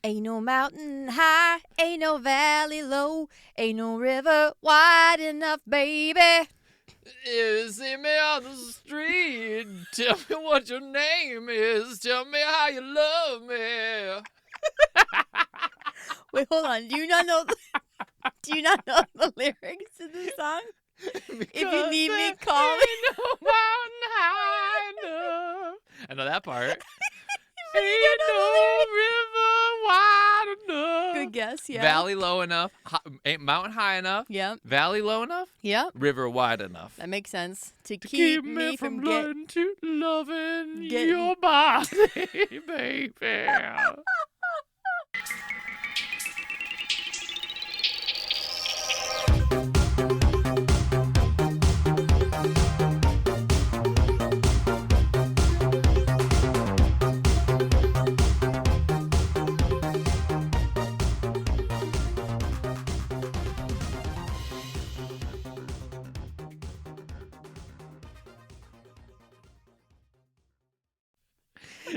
Ain't no mountain high, ain't no valley low, ain't no river wide enough, baby. You see me on the street. Tell me what your name is. Tell me how you love me. Wait, hold on. Do you not know the lyrics to this song? If you need me, call me. Ain't no mountain high enough. I know that part. Ain't no river wide enough. Good guess, yeah. Valley low enough. Ain't mountain high enough. Yep. Valley low enough. Yep. River wide enough. That makes sense. To keep me from learning to loving getting- your body, baby.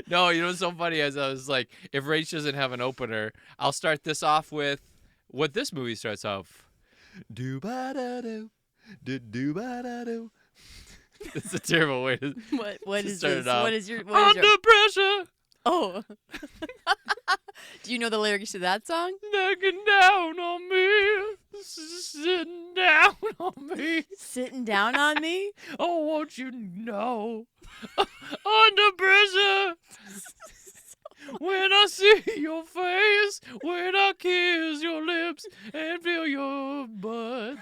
No, you know what's so funny is I was like, if Rach doesn't have an opener, I'll start this off with what this movie starts off. Do-ba-da-do, do-do-ba-da-do. It's a terrible way to What to is start this? it off. What is your Under pressure, Oh. Do you know the lyrics to that song? knocking down on me, sitting down on me. Sitting down on me? Oh, won't you know? Under pressure. When I see your face, when I kiss your lips and feel your butt.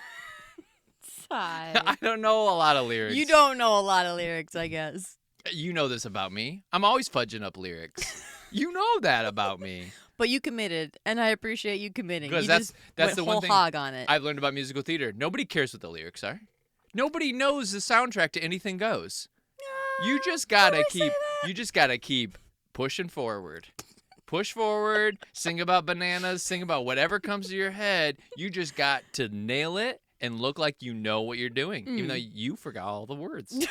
Sigh. I don't know a lot of lyrics. You don't know a lot of lyrics, I guess. You know this about me. I'm always fudging up lyrics. You know that about me. But you committed, and I appreciate you committing. Because You that's just the went one whole thing hog on it. I've learned about musical theater. Nobody cares what the lyrics are. Nobody knows the soundtrack to Anything Goes. You just gotta keep pushing forward. Push forward, sing about bananas, sing about whatever comes to your head. You just got to nail it and look like you know what you're doing, even though you forgot all the words.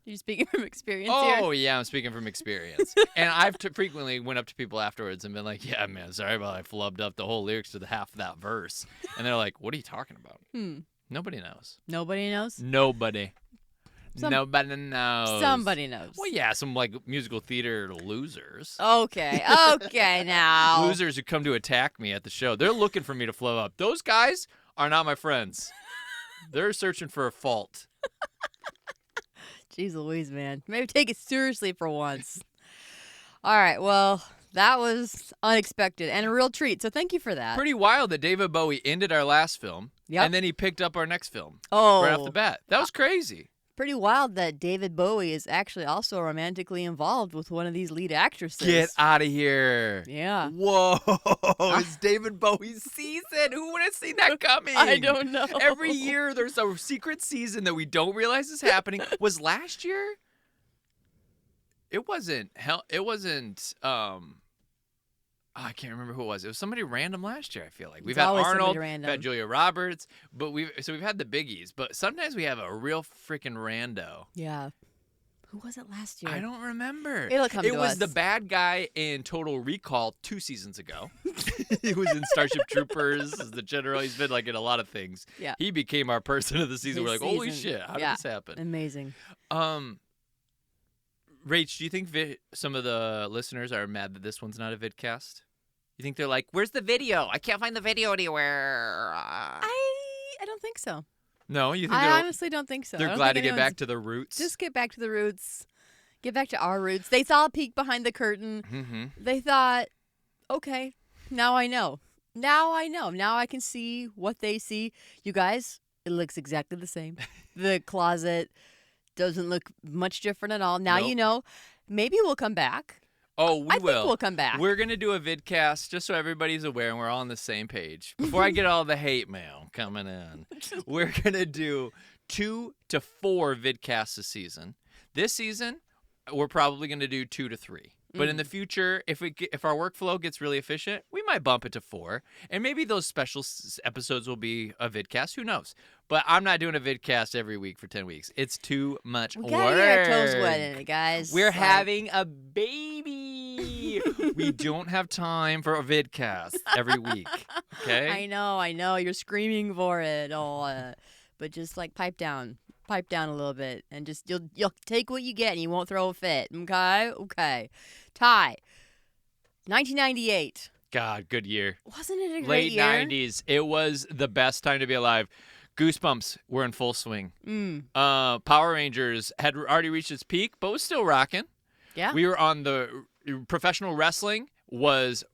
You're speaking from experience here? Oh, yeah, I'm speaking from experience. And I've frequently went up to people afterwards and been like, yeah, man, sorry about I flubbed up the whole lyrics to the half of that verse. And they're like, what are you talking about? Nobody knows. Nobody knows? Nobody. Nobody knows. Somebody knows. Well, yeah, some like musical theater losers. Okay, okay now. Losers who come to attack me at the show. They're looking for me to flub up. Those guys are not my friends. They're searching for a fault. Jeez Louise, man. Maybe take it seriously for once. All right, well, that was unexpected and a real treat, so thank you for that. Pretty wild that David Bowie ended our last film, Yep. and then he picked up our next film Oh, right off the bat. That was crazy. pretty wild that David Bowie is actually also romantically involved with one of these lead actresses. Get out of here. Yeah. Whoa. It's David Bowie's season. Who would have seen that coming? I don't know. Every year there's a secret season that we don't realize is happening. Was last year? It wasn't. I can't remember who it was. It was somebody random last year, I feel like. We've had always Arnold, somebody random. we've had Julia Roberts, but we've had the biggies. But sometimes we have a real freaking rando. Yeah. Who was it last year? I don't remember. It'll come It to was us. the bad guy in Total Recall 2 seasons ago. He was in Starship Troopers as the general. He's been like in a lot of things. Yeah. He became our person of the season. His We're like, holy season. shit, how Yeah. did this happen? Amazing. Rach, do you think some of the listeners are mad that this one's not a vidcast? You think they're like, where's the video? I can't find the video anywhere. I don't think so. No, you think I honestly don't think so. I they're don't glad think to get back anyone's- to the roots? Just get back to the roots. Get back to our roots. They saw a peek behind the curtain. Mm-hmm. They thought, okay, now I know. Now I know. Now I can see what they see. You guys, it looks exactly the same. The closet doesn't look much different at all. Now Nope. you know. Maybe we'll come back. Oh, we I will. think we'll come back. We're going to do a vidcast just so everybody's aware and we're all on the same page. Before I get all the hate mail coming in, we're going to do 2 to 4 vidcasts a season. This season, we're probably going to do 2 to 3. But in the future, if our workflow gets really efficient, we might bump it to 4. And maybe those special episodes will be a vidcast. Who knows? But I'm not doing a vidcast every week for 10 weeks. It's too much We work. gotta get our toes wet in it, guys. We're Like, having a baby. me. We don't have time for a vidcast every week. Okay. I know. You're screaming for it. But just like pipe down a little bit, and just you'll take what you get, and you won't throw a fit. Okay. Ty, 1998. God, good year. Wasn't it a great Late year? 90s. It was the best time to be alive. Goosebumps were in full swing. Power Rangers had already reached its peak, but was still rocking. Yeah. We were on the professional wrestling was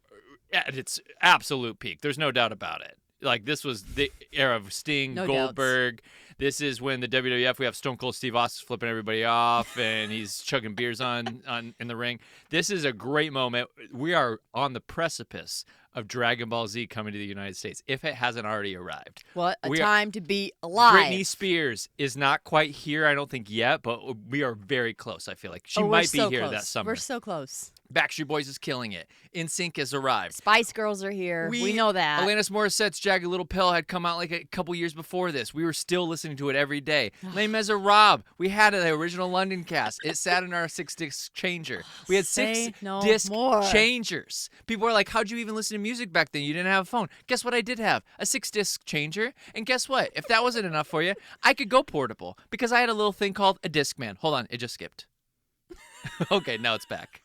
at its absolute peak. There's no doubt about it. Like, this was the era of Sting, No Goldberg. This is when the WWF, we have Stone Cold Steve Austin flipping everybody off, and he's chugging beers on in the ring. This is a great moment. We are on the precipice of Dragon Ball Z coming to the United States, if it hasn't already arrived. What a time to be alive. Britney Spears is not quite here, I don't think, yet, but we are very close, I feel like. She might be here that summer. We're so close. Backstreet Boys is killing it. NSYNC has arrived. Spice Girls are here. We know that. Alanis Morissette's Jagged Little Pill had come out like a couple years before this. We were still listening to it every day. Les Miserables. We had the original London cast. It sat in our 6-disc changer. We had 6-disc changers. People were like, how'd you even listen to music back then? You didn't have a phone. Guess what I did have? A 6-disc changer. And guess what? If that wasn't enough for you, I could go portable because I had a little thing called a Discman. Hold on. It just skipped. Okay, now it's back.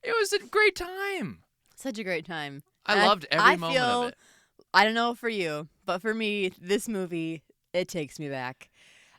It was a great time. Such a great time. I loved every moment of it. I don't know for you, but for me, this movie, it takes me back.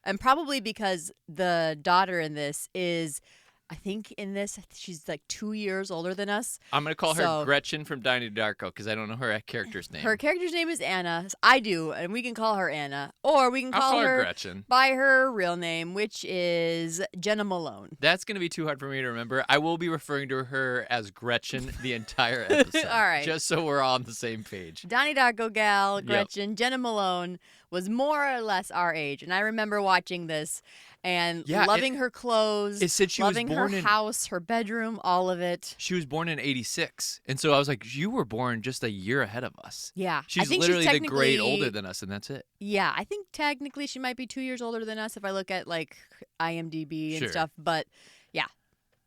And probably because the daughter in this is, I think in this, she's like 2 years older than us. I'm going to call her Gretchen from Donnie Darko because I don't know her character's name. Her character's name is Anna. I do, and we can call her Anna. Or we can call her Gretchen by her real name, which is Jenna Malone. That's going to be too hard for me to remember. I will be referring to her as Gretchen the entire episode. All right. Just so we're all on the same page. Donnie Darko gal, Gretchen, yep. Jenna Malone was more or less our age. And I remember watching this and loving her clothes, it said she loving was born her house, her bedroom, all of it. She was born in 86. And so I was like, you were born just a year ahead of us. Yeah. She's literally the grade older than us, and that's it. Yeah. I think technically she might be 2 years older than us if I look at like IMDb and stuff. But yeah.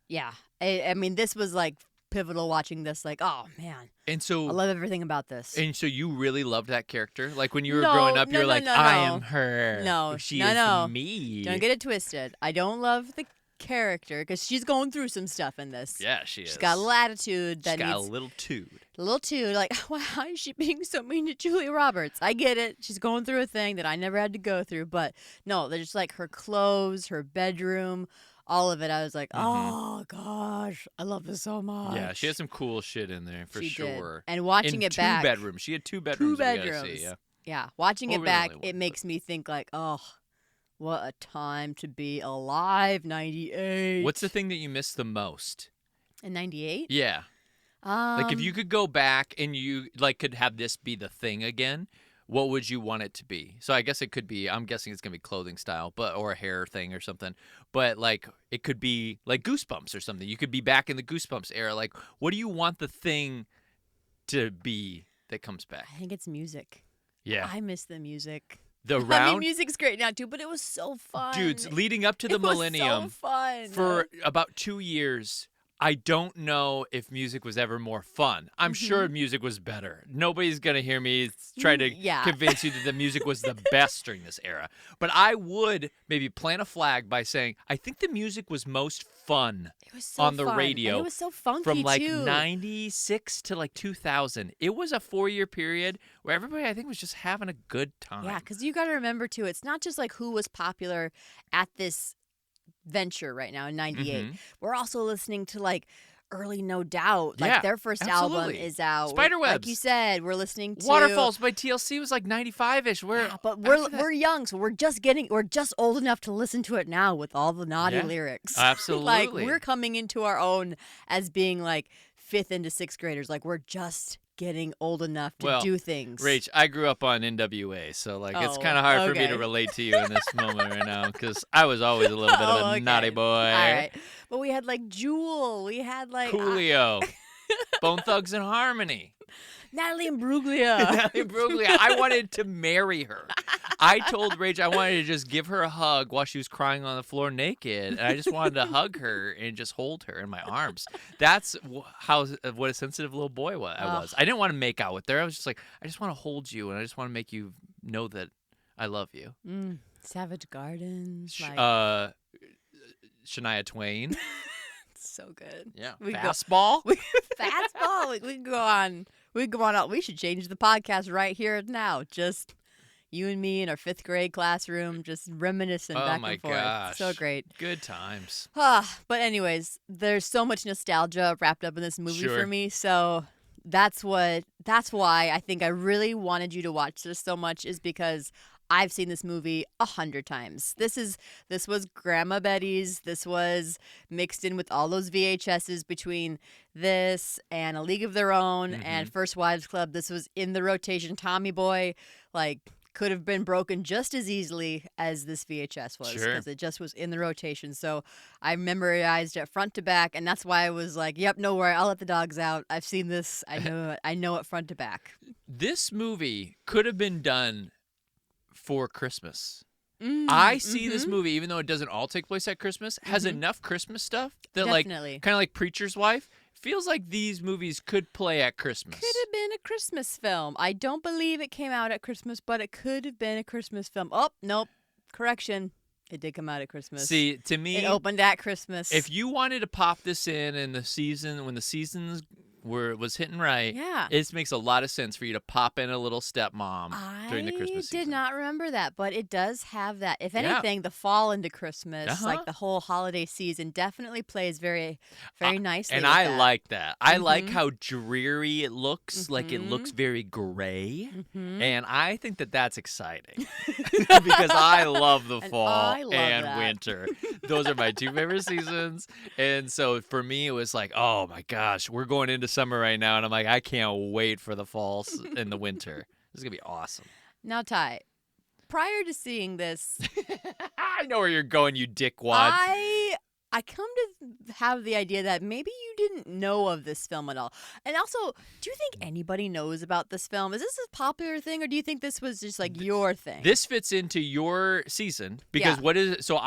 Yeah. I mean, this was like pivotal watching this, like, oh man. And so I love everything about this. And so you really loved that character? Like when you were growing up, you were like, I am her. She is me. Don't get it twisted. I don't love the character because she's going through some stuff in this. Yeah, she is. She's got a little attitude. She's got a little tude. A little tude. Like, why is she being so mean to Julia Roberts? I get it. She's going through a thing that I never had to go through. But no, they're just like her clothes, her bedroom, all of it. I was like, oh gosh, I love this so much. Yeah, she has some cool shit in there for sure. And watching it back, 2 bedrooms. She had 2 bedrooms. 2 bedrooms. See, yeah. Watching it back, it makes me think like, oh, what a time to be alive. 98. What's the thing that you miss the most? In 98? Yeah. Like if you could go back and you like could have this be the thing again, what would you want it to be? So I guess it could be, I'm guessing it's going to be clothing style, or a hair thing or something. But like it could be like Goosebumps or something. You could be back in the Goosebumps era. Like what do you want the thing to be that comes back? I think it's music. Yeah. I miss the music. I mean, music's great now too, but it was so fun. Dudes, leading up to the millennium, was so fun. For about 2 years, I don't know if music was ever more fun. I'm sure music was better. Nobody's going to hear me try to convince you that the music was the best during this era. But I would maybe plant a flag by saying, I think the music was most fun on the radio. And it was so funky, from like too. 96 to like 2000. It was a 4-year period where everybody, I think, was just having a good time. Yeah, because you got to remember, too, it's not just like who was popular at this venture right now in 98. We're also listening to like early No Doubt. Like their first album is out. Spiderwebs. Like you said, we're listening to Waterfalls by TLC was like 95-ish. But we're young, so we're just old enough to listen to it now with all the naughty lyrics. Absolutely. Like we're coming into our own as being like 5th into 6th graders. Like we're just getting old enough to do things. Rach, I grew up on NWA, so like it's kind of hard for me to relate to you in this moment right now because I was always a little bit of a naughty boy. All right. But we had like Jewel. We had like Coolio. Bone Thugs and Harmony. Natalie Imbruglia. I wanted to marry her. I told Rach I wanted to just give her a hug while she was crying on the floor naked, and I just wanted to hug her and just hold her in my arms. That's what a sensitive little boy I was. I didn't want to make out with her. I was just like, I just want to hold you, and I just want to make you know that I love you. Savage Garden. Shania Twain. So good. Yeah. Fastball. Fastball. We can go on. We should change the podcast right here and now. Just you and me in our 5th grade classroom, just reminiscing back and forth. Gosh. So great. Good times. But anyways, there's so much nostalgia wrapped up in this movie for me. So that's why I think I really wanted you to watch this so much, is because I've seen this movie 100 times. This was Grandma Betty's. This was mixed in with all those VHSs between this and A League of Their Own and First Wives Club. This was in the rotation. Tommy Boy, could have been broken just as easily as this VHS was, because it just was in the rotation. So I memorized it front to back, and that's why I was like, yep, no worry, I'll let the dogs out. I've seen this. I know it front to back. This movie could have been done for Christmas. I see this movie, even though it doesn't all take place at Christmas, has enough Christmas stuff that Definitely. kind of like Preacher's Wife, feels like these movies could play at Christmas. Could have been a Christmas film. I don't believe it came out at Christmas, but it could have been a Christmas film. Oh, nope. Correction. It did come out at Christmas. See, to me, it opened at Christmas. If you wanted to pop this in the season, when the seasons was hitting right, it makes a lot of sense for you to pop in a little Stepmom during the Christmas season. I did not remember that, but it does have that. If anything, the fall into Christmas, like the whole holiday season, definitely plays very, very nicely. And I like that. I like how dreary it looks. Like it looks very gray. And I think that that's exciting because I love the fall and winter. Those are my 2 favorite seasons. And so for me, it was like, oh my gosh, we're going into summer right now, and I'm like, I can't wait for the fall and the winter. This is gonna be awesome. Now, Ty, prior to seeing this, I know where you're going, you dickwad. I come to have the idea that maybe you didn't know of this film at all. And also, do you think anybody knows about this film? Is this a popular thing, or do you think this was just like your thing? This fits into your season because what is it? So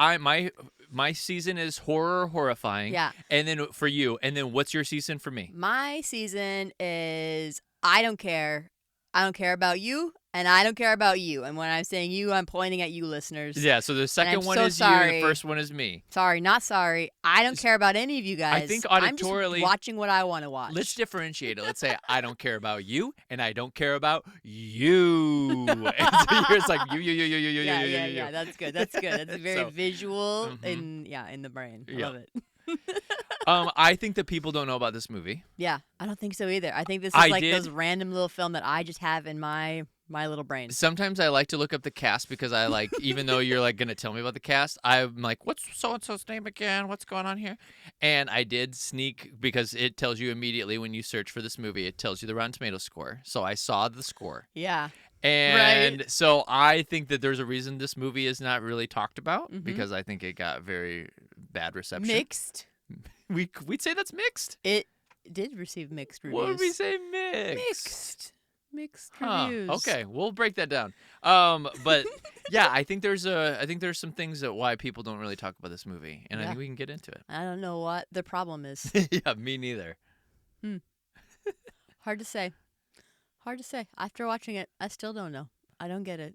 my season is horrifying. Yeah. And then for you, and then what's your season for me? My season is I don't care. I don't care about you, and I don't care about you. And when I'm saying you, I'm pointing at you, listeners. Yeah, so the second one is sorry. you, the first one is me. Sorry, not sorry. I don't care about any of you guys. I think auditorily, I'm just watching what I want to watch. Let's differentiate it. Let's say I don't care about you, and I don't care about you. And so it's like you. Yeah, that's good. That's very visual in the brain. I love it. I think that people don't know about this movie. Yeah, I don't think so either. I think this is those random little film that I just have in my little brain. Sometimes I like to look up the cast because I like, even though you're like going to tell me about the cast, I'm like, what's so-and-so's name again? What's going on here? And I did sneak, because it tells you immediately when you search for this movie, it tells you the Rotten Tomatoes score. So I saw the score. Yeah. And so I think that there's a reason this movie is not really talked about, because I think it got very bad reception. Mixed. We'd say that's mixed. It did receive mixed reviews. What would we say mixed? Mixed reviews. Okay, we'll break that down. But yeah, I think there's some things that why people don't really talk about this movie, and I think we can get into it. I don't know what the problem is. Yeah, me neither. Hard to say. After watching it, I still don't know. I don't get it.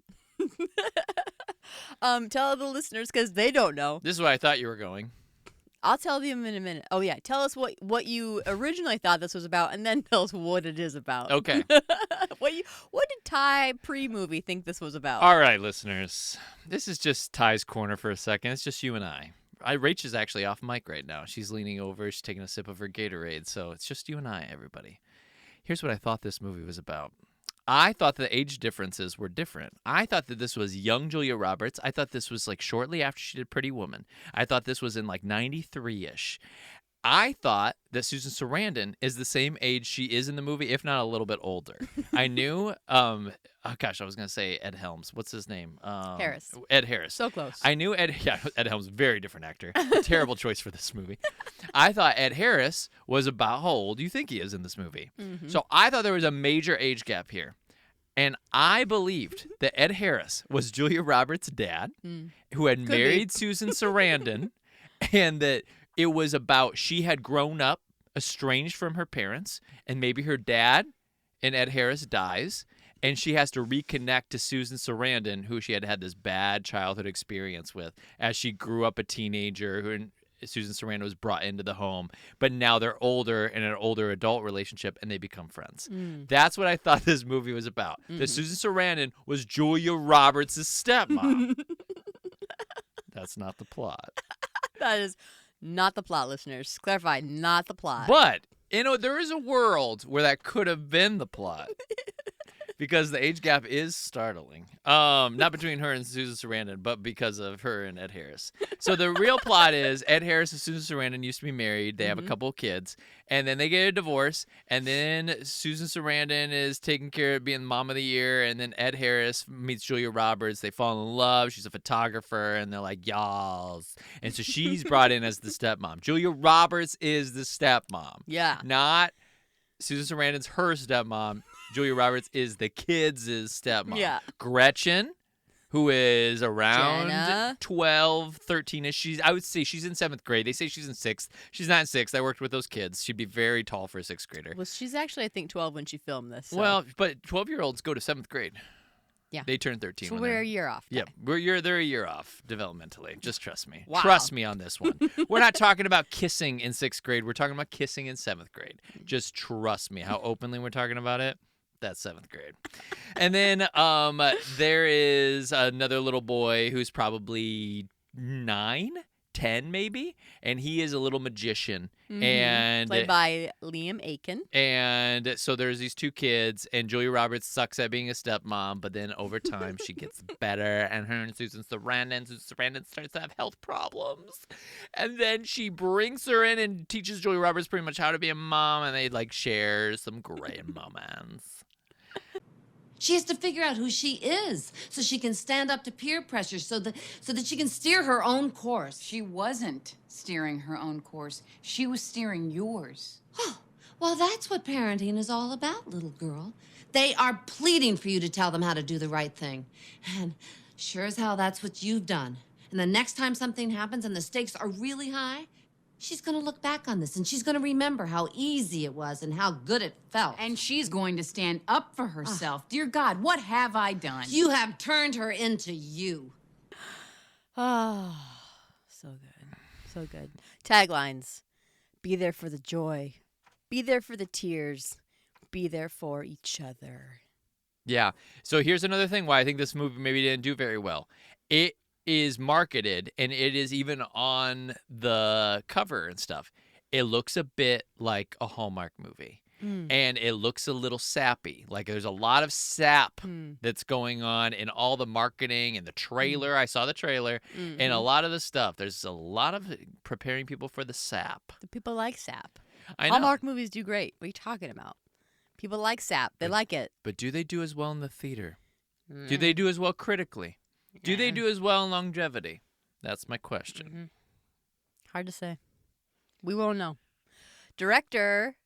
Tell the listeners, because they don't know. This is where I thought you were going. I'll tell them in a minute. Oh, yeah. Tell us what you originally thought this was about, and then tell us what it is about. Okay. What did Ty pre-movie think this was about? All right, listeners. This is just Ty's corner for a second. It's just you and I. Rach is actually off mic right now. She's leaning over. She's taking a sip of her Gatorade. So it's just you and I, everybody. Here's what I thought this movie was about. I thought the age differences were different. I thought that this was young Julia Roberts. I thought this was like shortly after she did Pretty Woman. I thought this was in like 93-ish. I thought that Susan Sarandon is the same age she is in the movie, if not a little bit older. I knew, I was going to say Ed Helms. What's his name? Harris. Ed Harris. So close. I knew Ed Helms, very different actor. Terrible choice for this movie. I thought Ed Harris was about how old do you think he is in this movie? So I thought there was a major age gap here. And I believed that Ed Harris was Julia Roberts' dad, who had Could married Susan Sarandon, and that it was about she had grown up estranged from her parents, and maybe her dad and Ed Harris dies, and she has to reconnect to Susan Sarandon, who she had had this bad childhood experience with as she grew up a teenager, who Susan Sarandon was brought into the home, but now they're older in an older adult relationship, and they become friends. That's what I thought this movie was about. That Susan Sarandon was Julia Roberts' stepmom. That's not the plot. That is not the plot, listeners. Clarify, not the plot. But, there is a world where that could have been the plot. Because the age gap is startling. Not between her and Susan Sarandon, but because of her and Ed Harris. So the real plot is Ed Harris and Susan Sarandon used to be married. They have a couple of kids. And then they get a divorce. And then Susan Sarandon is taking care of being mom of the year. And then Ed Harris meets Julia Roberts. They fall in love. She's a photographer. And they're like, y'alls. And so she's brought in as the stepmom. Julia Roberts is the stepmom. Yeah. Not Susan Sarandon's her stepmom. Julia Roberts is the kids' stepmom. Yeah. Gretchen, who is around Jenna. 12, 13-ish. I would say she's in 7th grade. They say she's in 6th. She's not in 6th. I worked with those kids. She'd be very tall for a 6th grader. Well, she's actually, I think, 12 when she filmed this. So. Well, but 12-year-olds go to 7th grade. Yeah. They turn 13. So when we're they're- a year off. Yeah, they're a year off developmentally. Just trust me. Wow. Trust me on this one. We're not talking about kissing in 6th grade. We're talking about kissing in 7th grade. Just trust me. How openly we're talking about it. That's 7th grade. And then there is another little boy who's probably 9, 10 maybe, and he is a little magician. And Played by Liam Aiken. And so there's these two kids, and Julia Roberts sucks at being a stepmom, but then over time she gets better, and her and Susan Sarandon starts to have health problems. And then she brings her in and teaches Julia Roberts pretty much how to be a mom, and they share some great moments. She has to figure out who she is so she can stand up to peer pressure so that she can steer her own course. She wasn't steering her own course. She was steering yours. Oh, well, that's what parenting is all about, little girl. They are pleading for you to tell them how to do the right thing. And sure as hell, that's what you've done. And the next time something happens and the stakes are really high, she's going to look back on this and she's going to remember how easy it was and how good it felt. And she's going to stand up for herself. Dear God, what have I done? You have turned her into you. Oh, so good. So good. Taglines. Be there for the joy. Be there for the tears. Be there for each other. Yeah. So here's another thing why I think this movie maybe didn't do very well. It is marketed, and it is even on the cover and stuff. It looks a bit like a Hallmark movie. And it looks a little sappy. Like there's a lot of sap that's going on in all the marketing and the trailer. I saw the trailer and a lot of the stuff. There's a lot of preparing people for the sap. The people like sap. I know. Hallmark movies do great. What are you talking about? People like sap. They like it. But do they do as well in the theater? Do they do as well critically? Do they do as well in longevity? That's my question. Hard to say. We won't know. Director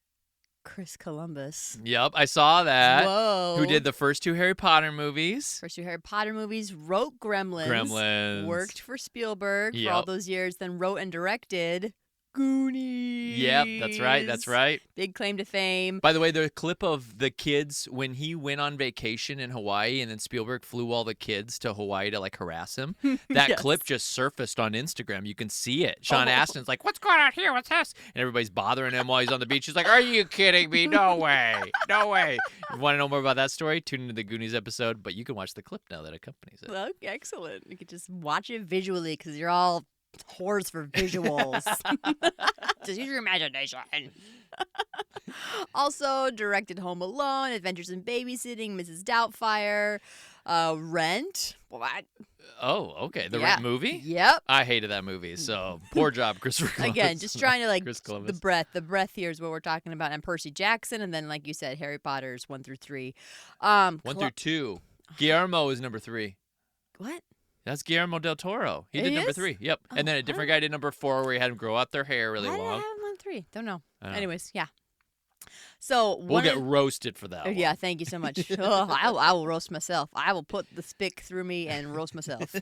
Chris Columbus. Yep, I saw that. Whoa. Who did the first 2 Harry Potter movies? First 2 Harry Potter movies, wrote Gremlins. Worked for Spielberg for all Yep. those years, then wrote and directed Goonies. Yep, that's right. That's right. Big claim to fame. By the way, the clip of the kids when he went on vacation in Hawaii and then Spielberg flew all the kids to Hawaii to harass him, that Yes. clip just surfaced on Instagram. You can see it. Sean Astin's like, what's going on here? What's this? And everybody's bothering him while he's on the beach. He's like, are you kidding me? No way. No way. If you want to know more about that story, tune into the Goonies episode, but you can watch the clip now that accompanies it. Well, excellent. You could just watch it visually because you're all whores for visuals. Just use your imagination. Also directed Home Alone, Adventures in Babysitting, Mrs. Doubtfire, Rent. What? Oh, okay. The Yeah. Rent movie? Yep. I hated that movie, so poor job, Christopher Columbus. Again, just trying to Chris the Columbus. breadth. The breadth here is what we're talking about. And Percy Jackson, and then like you said, Harry Potter's 1 through 3. 1 through 2. Guillermo is number 3. What? That's Guillermo del Toro. He It did number is? 3. Yep. And then a different guy did number 4 where he had them grow out their hair really Why did I long. have 1 3? Don't know. I don't know. Anyways, yeah. So We'll one get of- roasted for that. Yeah, one. thank you so much. I will roast myself. I will put the spick through me and roast myself.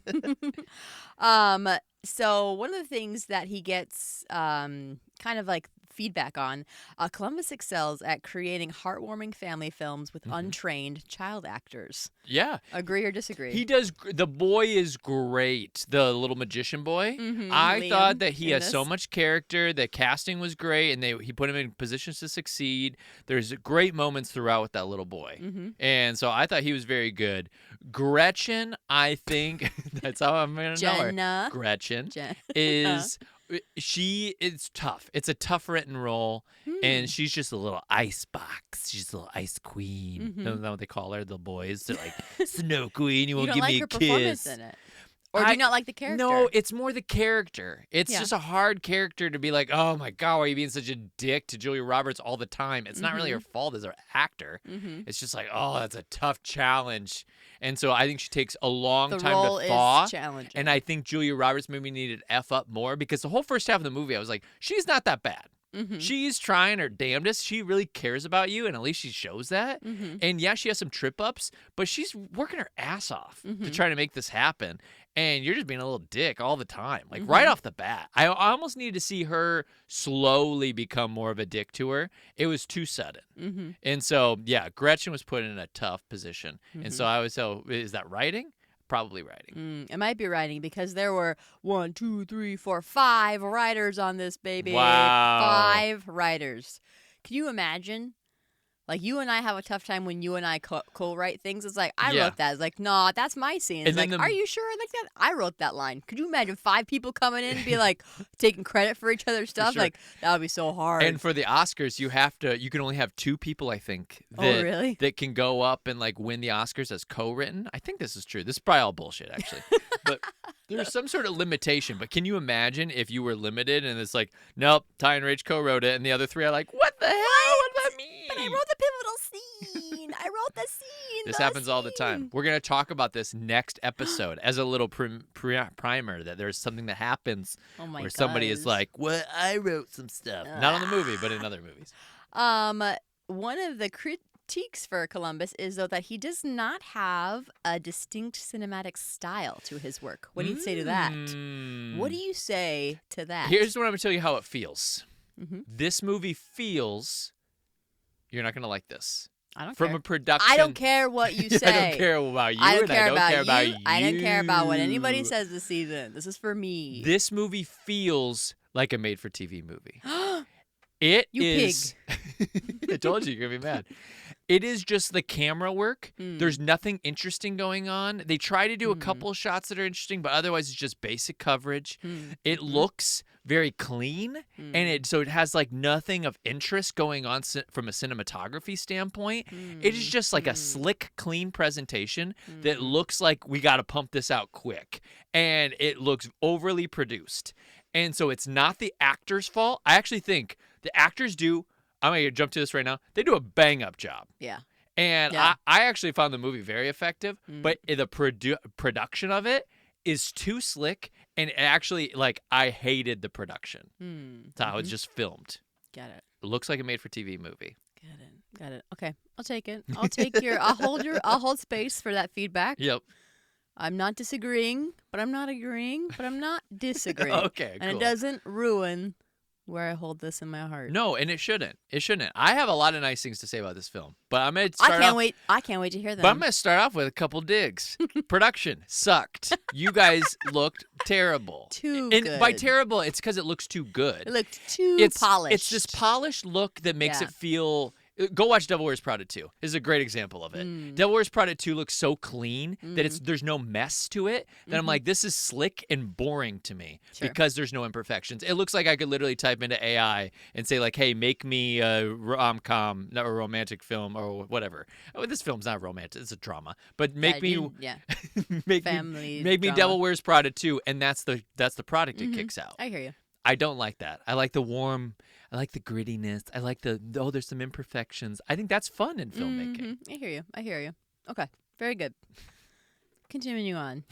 So one of the things that he gets kind of like feedback on, Columbus excels at creating heartwarming family films with untrained child actors. Yeah. Agree or disagree? He does. The boy is great. The little magician boy. Mhm, I Liam thought that he in has so this. much character. The casting was great, and he put him in positions to succeed. There's great moments throughout with that little boy, and so I thought he was very good. Gretchen, I think that's how I'm gonna know her. Jenna. Gretchen Jen- is. She is tough. It's a tough written role, and she's just a little ice box. She's a little ice queen. Isn't that what they call her? The boys, they're like Snow Queen. You You won't don't give like me her a performance kiss. in it, or do you not like the character? No, it's more the character. It's Yeah. just a hard character to be like, oh my god, why are you being such a dick to Julia Roberts all the time? It's not really her fault as an actor. It's just like, oh, that's a tough challenge. And so I think she takes a long The time role to is thaw. challenging. And I think Julia Roberts maybe needed to F up more because the whole first half of the movie, I was like, she's not that bad. She's trying her damnedest. She really cares about you, and at least she shows that. And yeah, she has some trip ups, but she's working her ass off to try to make this happen. And you're just being a little dick all the time, like right off the bat. I almost needed to see her slowly become more of a dick to her. It was too sudden. And so, yeah, Gretchen was put in a tough position. And so I was is that writing? Probably writing. It might be writing because there were 1, 2, 3, 4, 5 writers on this baby. Wow. 5 writers. Can you imagine? Like you and I have a tough time when you and I co-write things. It's like I Yeah. wrote that. It's like, nah, that's my scene. It's And then like, the- are you sure? Like that, I wrote that line. Could you imagine 5 people coming in and be like taking credit for each other's stuff? sure. Like that would be so hard. And for the Oscars, you can only have 2 people, I think, Oh, that, really? that can go up and like win the Oscars as co-written. I think this is true. This is probably all bullshit, actually. But there's some sort of limitation. But can you imagine if you were limited and it's like, nope, Ty and Rach co-wrote it, and the other 3 are like, what the hell? What does that mean? But I wrote the pivotal scene. I wrote the scene. This the happens all the time. scene. We're going to talk about this next episode as a little primer that there's something that happens Oh my where somebody is gosh. like, "What? I wrote some stuff." Not on the movie, but in other movies. One of the critiques for Columbus is though that he does not have a distinct cinematic style to his work. What do you say to that? What do you say to that? Here's what I'm going to tell you how it feels. Mhm. This movie feels. You're not going to like this. I don't From care. a production. I don't care what you say. I don't care about you. I don't and care I don't about care about you. you. I don't care about what anybody says this season. This is for me. This movie feels like a made-for-TV movie. It You is. I told you you're gonna be mad. It is just the camera work. There's nothing interesting going on. They try to do a couple shots that are interesting, but otherwise it's just basic coverage. It looks very clean, and so it has like nothing of interest going on from a cinematography standpoint. It is just like a slick, clean presentation that looks like we got to pump this out quick, and it looks overly produced. And so it's not the actor's fault. I actually think the actors do. I'm going to jump to this right now. They do a bang-up job. Yeah. And Yeah. I actually found the movie very effective, but the production of it is too slick. And actually, like, I hated the production. That's how it's just filmed. Got it. It looks like a made-for-TV movie. Got it. Okay. I'll take it. I'll take I'll hold space for that feedback. Yep. I'm not disagreeing, but I'm not agreeing, but I'm not disagreeing. Okay, And cool. it doesn't ruin where I hold this in my heart. No, and it shouldn't. It shouldn't. I have a lot of nice things to say about this film, but I'm going to start I can't off. wait. I can't wait to hear them. But I'm going to start off with a couple digs. Production sucked. You guys looked terrible. Too and by good. terrible, it's because it looks too good. It looked too polished. It's this polished look that makes Yeah. it feel. Go watch Devil Wears Prada 2. This is a great example of it. Devil Wears Prada 2 looks so clean that there's no mess to it. That I'm like, this is slick and boring to me because there's no imperfections. It looks like I could literally type into AI and say like, hey, make me a rom-com, not a romantic film or whatever. Oh, this film's not romantic. It's a drama. But make me Yeah. make Family me drama. Devil Wears Prada 2, and that's the product it kicks out. I hear you. I don't like that. I like the warm. I like the grittiness. I like there's some imperfections. I think that's fun in filmmaking. I hear you. I hear you. Okay. Very good. Continuing on.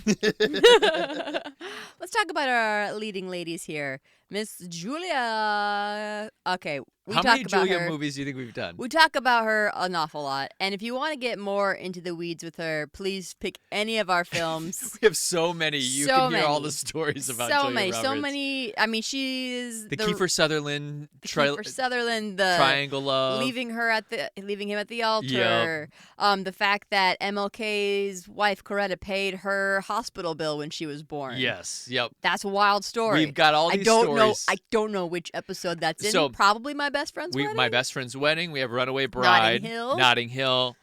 Let's talk about our leading ladies here. Miss Julia. Okay, we How talk many about Julia her. movies do you think we've done? We talk about her an awful lot, and if you want to get more into the weeds with her, please pick any of our films. We have so many. You So can hear all many. the stories about So Julia many, Roberts. so many. I mean, she is The Kiefer Sutherland Kiefer Sutherland, the triangle love. leaving him at the altar. The fact that MLK's wife Coretta paid her hospital bill when she was born. Yes. Yep. That's a wild story. We've got all these stories. I don't know which episode that's in. So, Probably My Best Friend's Wedding. My Best Friend's Wedding. We have Runaway Bride. Notting Hill.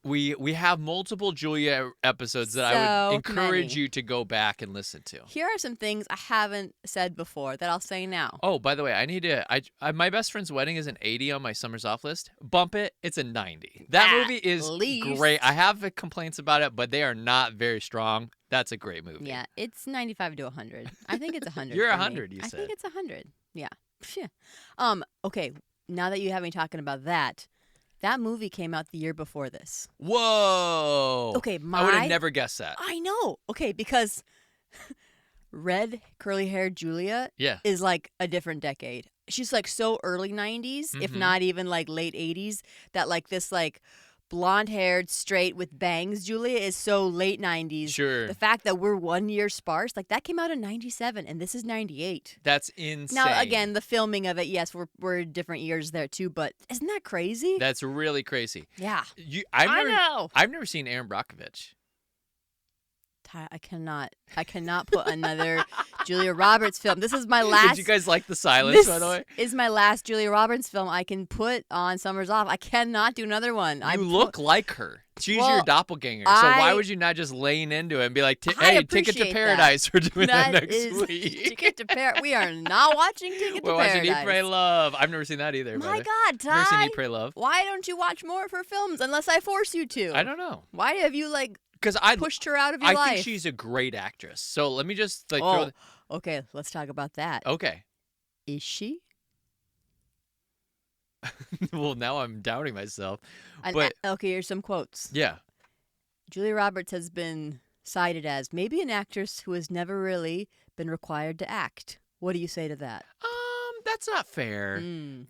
We have multiple Julia episodes that I would encourage you to go back and listen to. Here are some things I haven't said before that I'll say now. Oh, by the way, I need to. My Best Friend's Wedding is an 80 on my Summers Off list. Bump it. It's a 90. That At movie is least. great. I have complaints about it, but they are not very strong. That's a great movie. Yeah, it's 95 to 100. I think it's 100. You're for 100, me. you I said. think it's 100. Yeah. Okay, now that you have me talking about that movie came out the year before this. Whoa. Okay, I would have never guessed that. I know. Okay, because red curly-haired Julia Yeah. is like a different decade. She's like so early 90s, if Mhm. not even like late 80s, that like this like blonde-haired, straight with bangs Julia is so late 90s. Sure. The fact that we're 1 year sparse, like that came out in 97 and this is 98. That's insane. Now, again, the filming of it, yes, we're different years there too, but isn't that crazy? That's really crazy. Yeah. I know. I've never seen Aaron Brockovich. I cannot put another Julia Roberts film. This is my last. Did you guys like the silence, by the way? This is my last Julia Roberts film I can put on Summers Off. I cannot do another one. You look like her. She's your Well, doppelganger. So why would you not just lean into it and be like, hey, Ticket to appreciate Paradise, we're doing that next is week. Ticket to Paradise. We are not watching Ticket We're to watching Paradise. Eat, Pray, Love. I've never seen that either. by the My way. God, Never seen Ty. Eat, Pray, Love. Why don't you watch more of her films unless I force you to? I don't know. Why have you Because I pushed her out of your I life? think she's a great actress. So let me just throw. Oh, okay. Let's talk about that. Okay. Is she? Well, now I'm doubting myself. And, But okay, here's some quotes. yeah. Julia Roberts has been cited as maybe an actress who has never really been required to act. What do you say to that? That's not fair.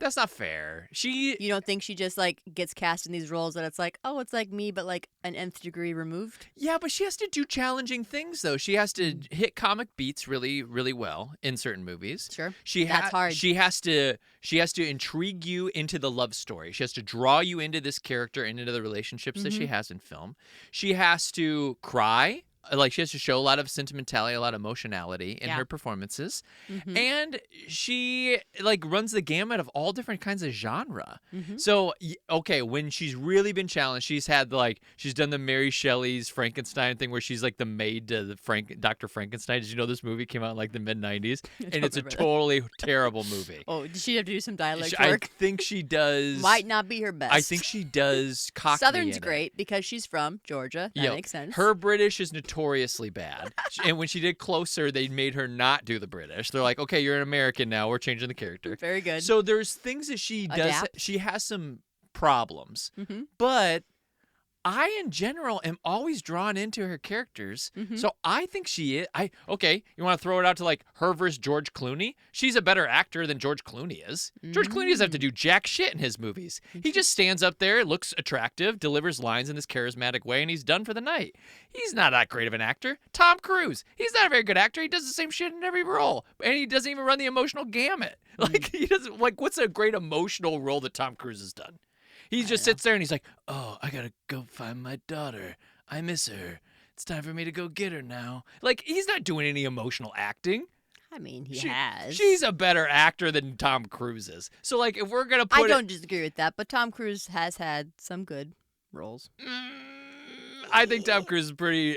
That's not fair. You don't think she just gets cast in these roles that it's like, oh, it's like me, but like an nth degree removed? Yeah, but she has to do challenging things though. She has to hit comic beats really, really well in certain movies. Sure. That's hard. She has to intrigue you into the love story. She has to draw you into this character and into the relationships that she has in film. She has to cry. Like, she has to show a lot of sentimentality, a lot of emotionality in her performances. And she, runs the gamut of all different kinds of genre. So, okay, when she's really been challenged, she's had, she's done the Mary Shelley's Frankenstein thing where she's, the maid to the Dr. Frankenstein. Did you know this movie came out in, the mid-90s? And it's a totally terrible movie. Oh, did she have to do some dialect I work? think she does. Might not be her best. I think she does Cockney Southern's in it. great because she's from Georgia. That makes sense. Her British is notoriously bad. And when she did Closer, they made her not do the British. They're like, okay, you're an American now. We're changing the character. Very good. So there's things that she does. Adapt. She has some problems. But I, in general, am always drawn into her characters. So I think she is. Okay, you want to throw it out to her versus George Clooney? She's a better actor than George Clooney is. George Clooney doesn't have to do jack shit in his movies. He just stands up there, looks attractive, delivers lines in this charismatic way, and he's done for the night. He's not that great of an actor. Tom Cruise, he's not a very good actor. He does the same shit in every role, and he doesn't even run the emotional gamut. He doesn't. What's a great emotional role that Tom Cruise has done? He just sits there and he's like, oh, I gotta go find my daughter. I miss her. It's time for me to go get her now. He's not doing any emotional acting. I mean, he has. She's a better actor than Tom Cruise is. So, if we're gonna put I don't disagree with that, but Tom Cruise has had some good roles. I think Tom Cruise is pretty,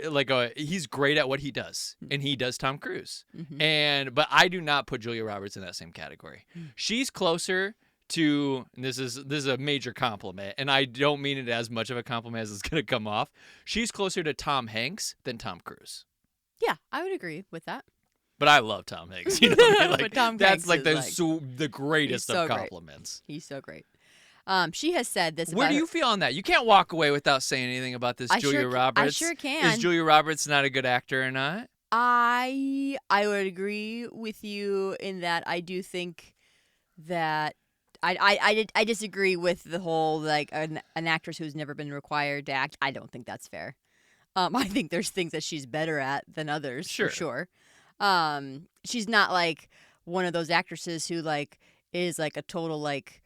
he's great at what he does. And he does Tom Cruise. But I do not put Julia Roberts in that same category. She's closer to, and this is a major compliment, and I don't mean it as much of a compliment as it's going to come off. She's closer to Tom Hanks than Tom Cruise. Yeah, I would agree with that. But I love Tom Hanks. You know what I mean? But Tom that's Hanks is the greatest he's so of great. compliments. He's so great. She has said this. Where about do you her- feel on that? You can't walk away without saying anything about this I Julia sure ca- Roberts. I sure can. Is Julia Roberts not a good actor or not? I would agree with you in that I do think that I disagree with the whole like an actress who's never been required to act. I don't think that's fair. I think there's things that she's better at than others Sure. for sure. She's not like one of those actresses who like is like a total like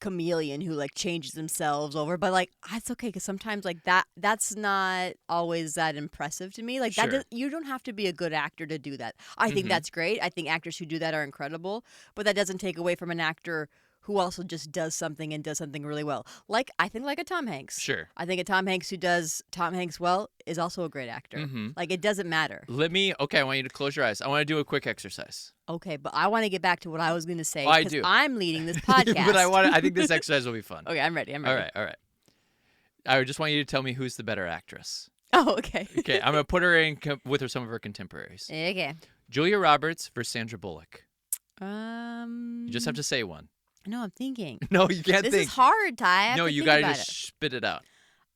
chameleon who like changes themselves over, but like that's okay because sometimes like that's not always that impressive to me. Like Sure. you don't have to be a good actor to do that. I think Mhm. that's great. I think actors who do that are incredible, but that doesn't take away from an actor who also just does something and does something really well. Like I think like a Tom Hanks. Sure. I think a Tom Hanks who does Tom Hanks well is also a great actor. Mhm. Like it doesn't matter. Okay, I want you to close your eyes. I want to do a quick exercise. Okay, but I want to get back to what I was going to say Oh, I 'cause do. I'm leading this podcast. But I think this exercise will be fun. Okay, I'm ready. All right. I just want you to tell me who's the better actress. Oh, okay. Okay, I'm going to put her in with some of her contemporaries. Okay. Julia Roberts versus Sandra Bullock. You You just have to say one. No, I'm thinking. No, you can't This think. is hard, Ty. I have No, to you think got to about just it. spit it out.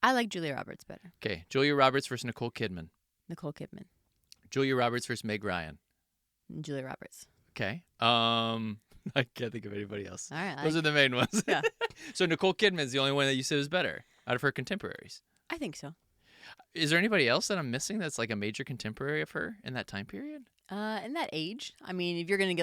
I like Julia Roberts better. Okay, Julia Roberts versus Nicole Kidman. Nicole Kidman. Julia Roberts versus Meg Ryan. And Julia Roberts. Okay. I can't think of anybody else. All right. Those are the main ones. Yeah. So Nicole Kidman's the only one that you said was better out of her contemporaries. I think so. Is there anybody else that I'm missing that's like a major contemporary of her in that time period? In that age, I mean, if you're gonna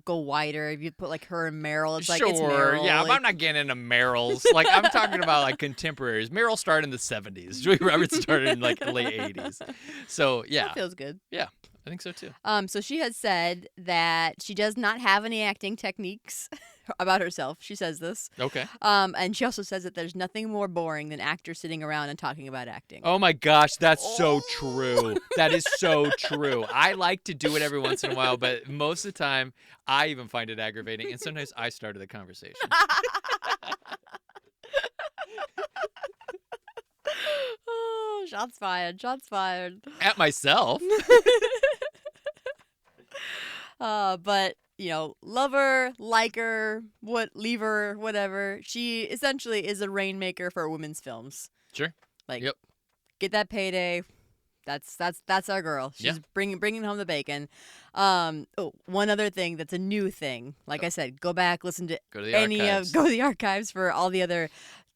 go wider, if you put like her and Meryl, it's like it's Sure, Meryl. yeah, like, but I'm not getting into Meryl's. Like, I'm talking about like contemporaries. Meryl started in the 70s. Julia Roberts started in like the late 80s. So yeah, That feels good. yeah, I think so too. So she has said that she does not have any acting techniques about herself. She says this. Okay. And she also says that there's nothing more boring than actors sitting around and talking about acting. Oh my gosh, that's so true. That is so true. I like to do it every once in a while, but most of the time, I even find it aggravating, and sometimes I started the conversation. Oh, shots fired. Shots fired. At myself. But love her, like her, leave her, whatever. She essentially is a rainmaker for women's films. Sure. Like, Yep. get that payday. That's our girl. She's Yeah. bringing home the bacon. One other thing that's a new thing. Like I said, go back, listen to Go to the archives. go to the archives for all the other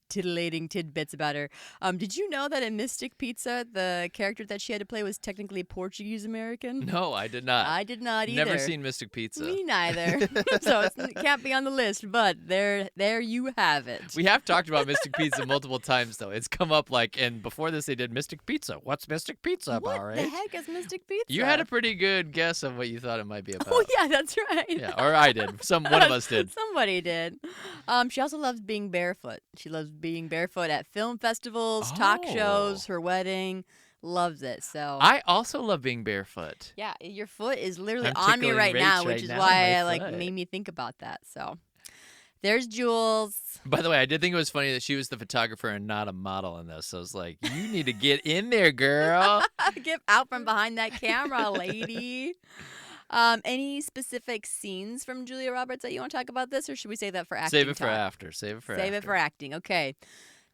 titillating tidbits about her. Did you know that in Mystic Pizza, the character that she had to play was technically Portuguese American? No, I did not. I did not either. Never seen Mystic Pizza. Me neither. So it can't be on the list, but there you have it. We have talked about Mystic Pizza multiple times, though. It's come up and before this, they did Mystic Pizza. What's Mystic Pizza about, What right? the heck is Mystic Pizza? You had a pretty good guess of what you thought it might be about. Oh yeah, that's right. Yeah, or I did. One of us did. Somebody did. She also loves being barefoot. She loves being barefoot at film festivals, talk shows, her wedding. Loves it. So I also love being barefoot. yeah, your foot is literally I'm on me tickling right Rach now, right which is now, why my I foot. made me think about that. So there's Jules. By the way, I did think it was funny that she was the photographer and not a model in this. So I was like, you need to get in there, girl. Get out from behind that camera, lady. Any specific scenes from Julia Roberts that you want to talk about this, or should we save that for acting? Save it for talk? after. Save it for Save after. it for acting. Okay.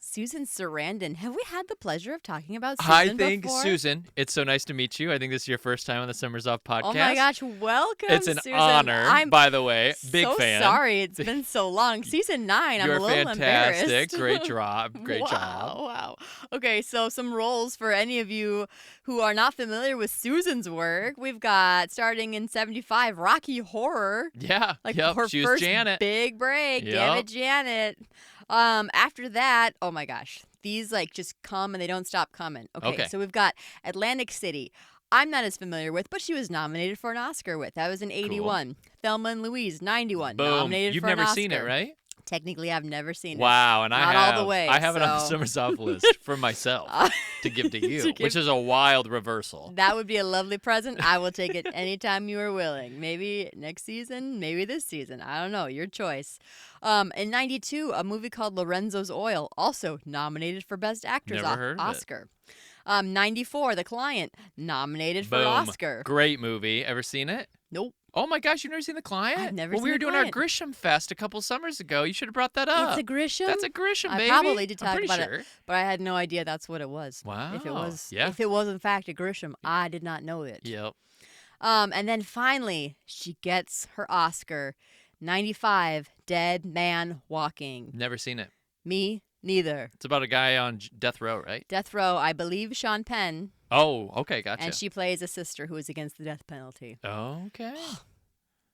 Susan Sarandon. Have we had the pleasure of talking about Susan I think, before? Susan, it's so nice to meet you. I think this is your first time on the Summers Off podcast. Oh my gosh, welcome, It's an Susan. honor, I'm by the way. Big so fan. sorry it's been so long. Season 9, I'm You're a little fantastic. embarrassed. Great job. Great job. Wow. Okay, so some roles for any of you who are not familiar with Susan's work. We've got, starting in 75, Rocky Horror. Yeah. Like yep. her She was first Janet. big break. Yep. Damn it, Janet. After that, oh my gosh, these just come and they don't stop coming. Okay, so we've got Atlantic City. I'm not as familiar with, but she was nominated for an Oscar with. That was in 81. Thelma and Louise, 91. Boom. Nominated You've for an never Oscar. seen it, right? Technically, I've never seen it. Wow, and I Not have all the way, I have it on the so- Summers Off list for myself to give to you, which is a wild reversal. That would be a lovely present. I will take it anytime you are willing. Maybe next season, maybe this season. I don't know. Your choice. In 92, a movie called Lorenzo's Oil, also nominated for Best Actress Never heard of it. Oscar. 94, The Client, nominated for Boom. Oscar. Great movie. Ever seen it? Nope. Oh my gosh, you've never seen The Client? I've never Well, seen we were The doing Client. our Grisham Fest a couple summers ago. You should have brought that up. It's a Grisham? That's a Grisham, baby. I probably did I'm talk pretty about sure. it, but I had no idea that's what it was. Wow. If it was, Yeah. if it was in fact a Grisham, I did not know it. Yep. And then finally, she gets her Oscar. 95, Dead Man Walking. Never seen it. Me, neither. It's about a guy on death row, right? Death Row, I believe Sean Penn. Oh, okay, gotcha. And she plays a sister who is against the death penalty. Okay.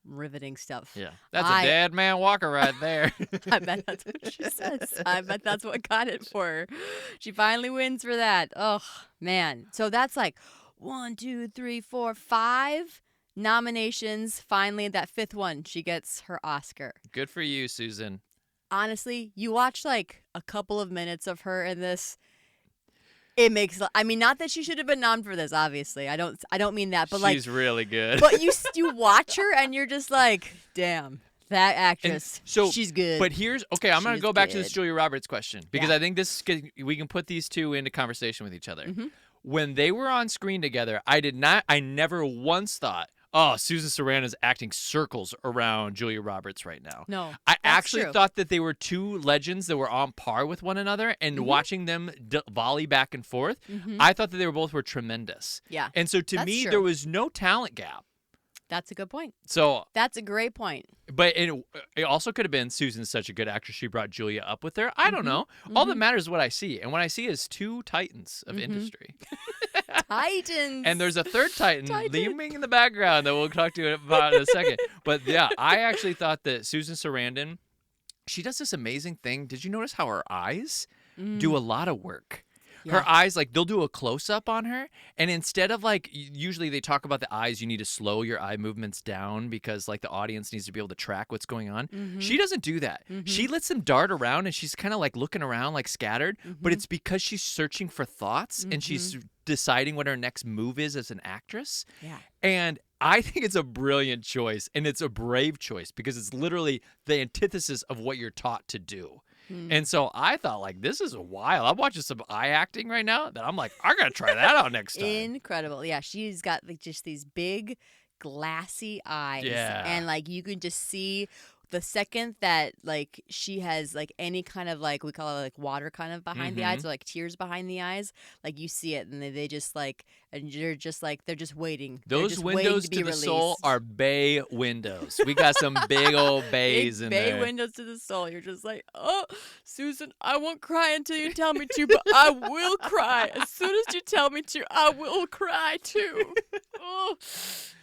Riveting stuff. Yeah. That's a dead man walker right there. I bet that's what she says. I bet that's what got it for her. She finally wins for that. Oh, man. So that's like 1, 2, 3, 4, 5 nominations. Finally, that fifth one, she gets her Oscar. Good for you, Susan. Honestly, you watch like a couple of minutes of her in this. It makes. I mean, not that she should have been nominated for this. Obviously, I don't mean that. But She's really good. But you watch her and you're just like, damn, that actress. So she's good. But here's I'm going to go back to this good. Julia Roberts question because Yeah. I think we can put these two into conversation with each other. Mhm. When they were on screen together, I never once thought, oh, Susan Sarandon's acting circles around Julia Roberts right now. No, I that's actually true. thought that they were two legends that were on par with one another, and watching them volley back and forth, I thought that they were tremendous. Yeah, And so to that's me, true. there was no talent gap. That's a good point. So, That's a great point. but it also could have been Susan's such a good actress, she brought Julia up with her. I don't know. All that matters is what I see, and what I see is two titans of industry. Titans. And there's a third Titan Titan. looming in the background that we'll talk to you about in a second. But yeah, I actually thought that Susan Sarandon, she does this amazing thing. Did you notice how her eyes do a lot of work? Yeah. Her eyes, like they'll do a close up on her, and instead of like usually they talk about the eyes, you need to slow your eye movements down because like the audience needs to be able to track what's going on. She doesn't do that. She lets them dart around, and she's kind of like looking around like scattered, but it's because she's searching for thoughts and she's deciding what her next move is as an actress. Yeah. And I think it's a brilliant choice, and it's a brave choice because it's literally the antithesis of what you're taught to do. And so I thought, like, this is wild. I'm watching some eye acting right now that I'm like, I got to try that out next time. Incredible. Yeah, she's got like just these big glassy eyes. Yeah. And like you can just see the second that like she has like any kind of like we call it like water kind of behind the eyes or like tears behind the eyes, like you see it and they just like and you're just like they're just waiting. They're Those just waiting windows to, be to the soul released. are bay windows. We got some big old bays Big in bay there. windows to the soul. You're just like, oh, Susan, I won't cry until you tell me to, but I will cry. As soon as you tell me to, I will cry too. Oh.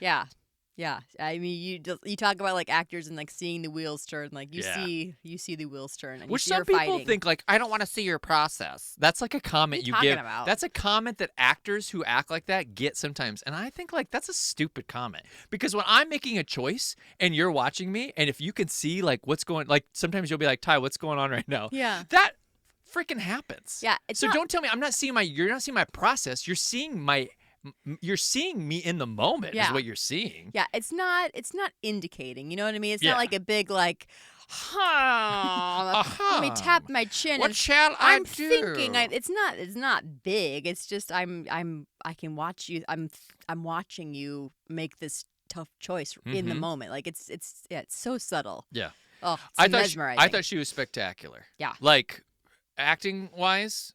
Yeah. Yeah. I mean, you talk about like actors and like seeing the wheels turn. Like you see the wheels turn. And Which you see some her people fighting. think like, I don't want to see your process. That's like a comment What are you you talking give. about? That's a comment that actors who act like that get sometimes. And I think like that's a stupid comment. Because when I'm making a choice and you're watching me, and if you can see like what's going, like sometimes you'll be like, Ty, what's going on right now? Yeah. That freaking happens. Yeah, it's so not- don't tell me you're not seeing my process. You're seeing me in the moment is Yeah. what you're seeing. Yeah, it's not indicating. You know what I mean? It's Yeah. not like a big like, let me tap my chin. What and shall I I'm do? thinking. It's not big. It's just I can watch you. I'm watching you make this tough choice in the moment. Like it's so subtle. Yeah. Oh, it's I mesmerizing. thought she was spectacular. Yeah. Like acting wise,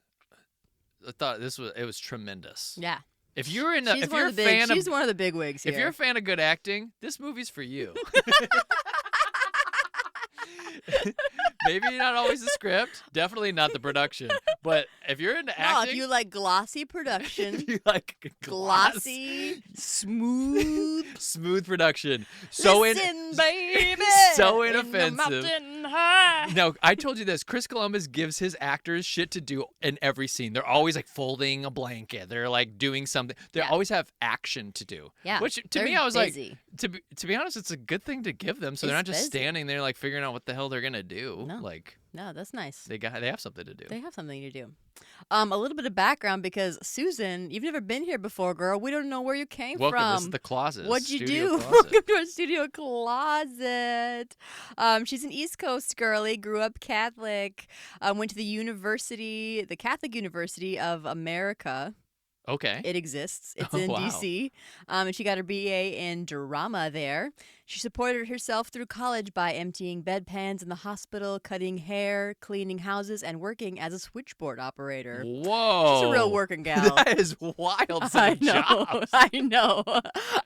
I thought it was tremendous. Yeah. If you're in She's if one you're of a the big. fan of She's one of the big wigs here. if you're a fan of good acting, this movie's for you. Maybe not always the script, definitely not the production. But if you're into no, acting, if you like glossy production, if you like glossy, smooth production, so Listen, baby, so in the inoffensive. mountain high. Now, I told you this. Chris Columbus gives his actors shit to do in every scene. They're always like folding a blanket. They're like doing something. They Yeah. always have action to do. Yeah, Which to they're me, I was busy. like, to be honest, it's a good thing to give them. So they're not It's just busy. standing there like figuring out what the hell they're gonna do. No. Like No, that's nice. they have something to do. They have something to do. A little bit of background because Susan, you've never been here before, girl. We don't know where you came Welcome. from. This is the closet. What'd you studio do? closet. Welcome to our studio closet. She's an East Coast girly, grew up Catholic, went to the Catholic University of America. Okay. It exists. It's Oh, in wow. D.C. And she got her BA in drama there. She supported herself through college by emptying bedpans in the hospital, cutting hair, cleaning houses, and working as a switchboard operator. Whoa. She's a real working gal. That is wild set I of know. jobs. I know.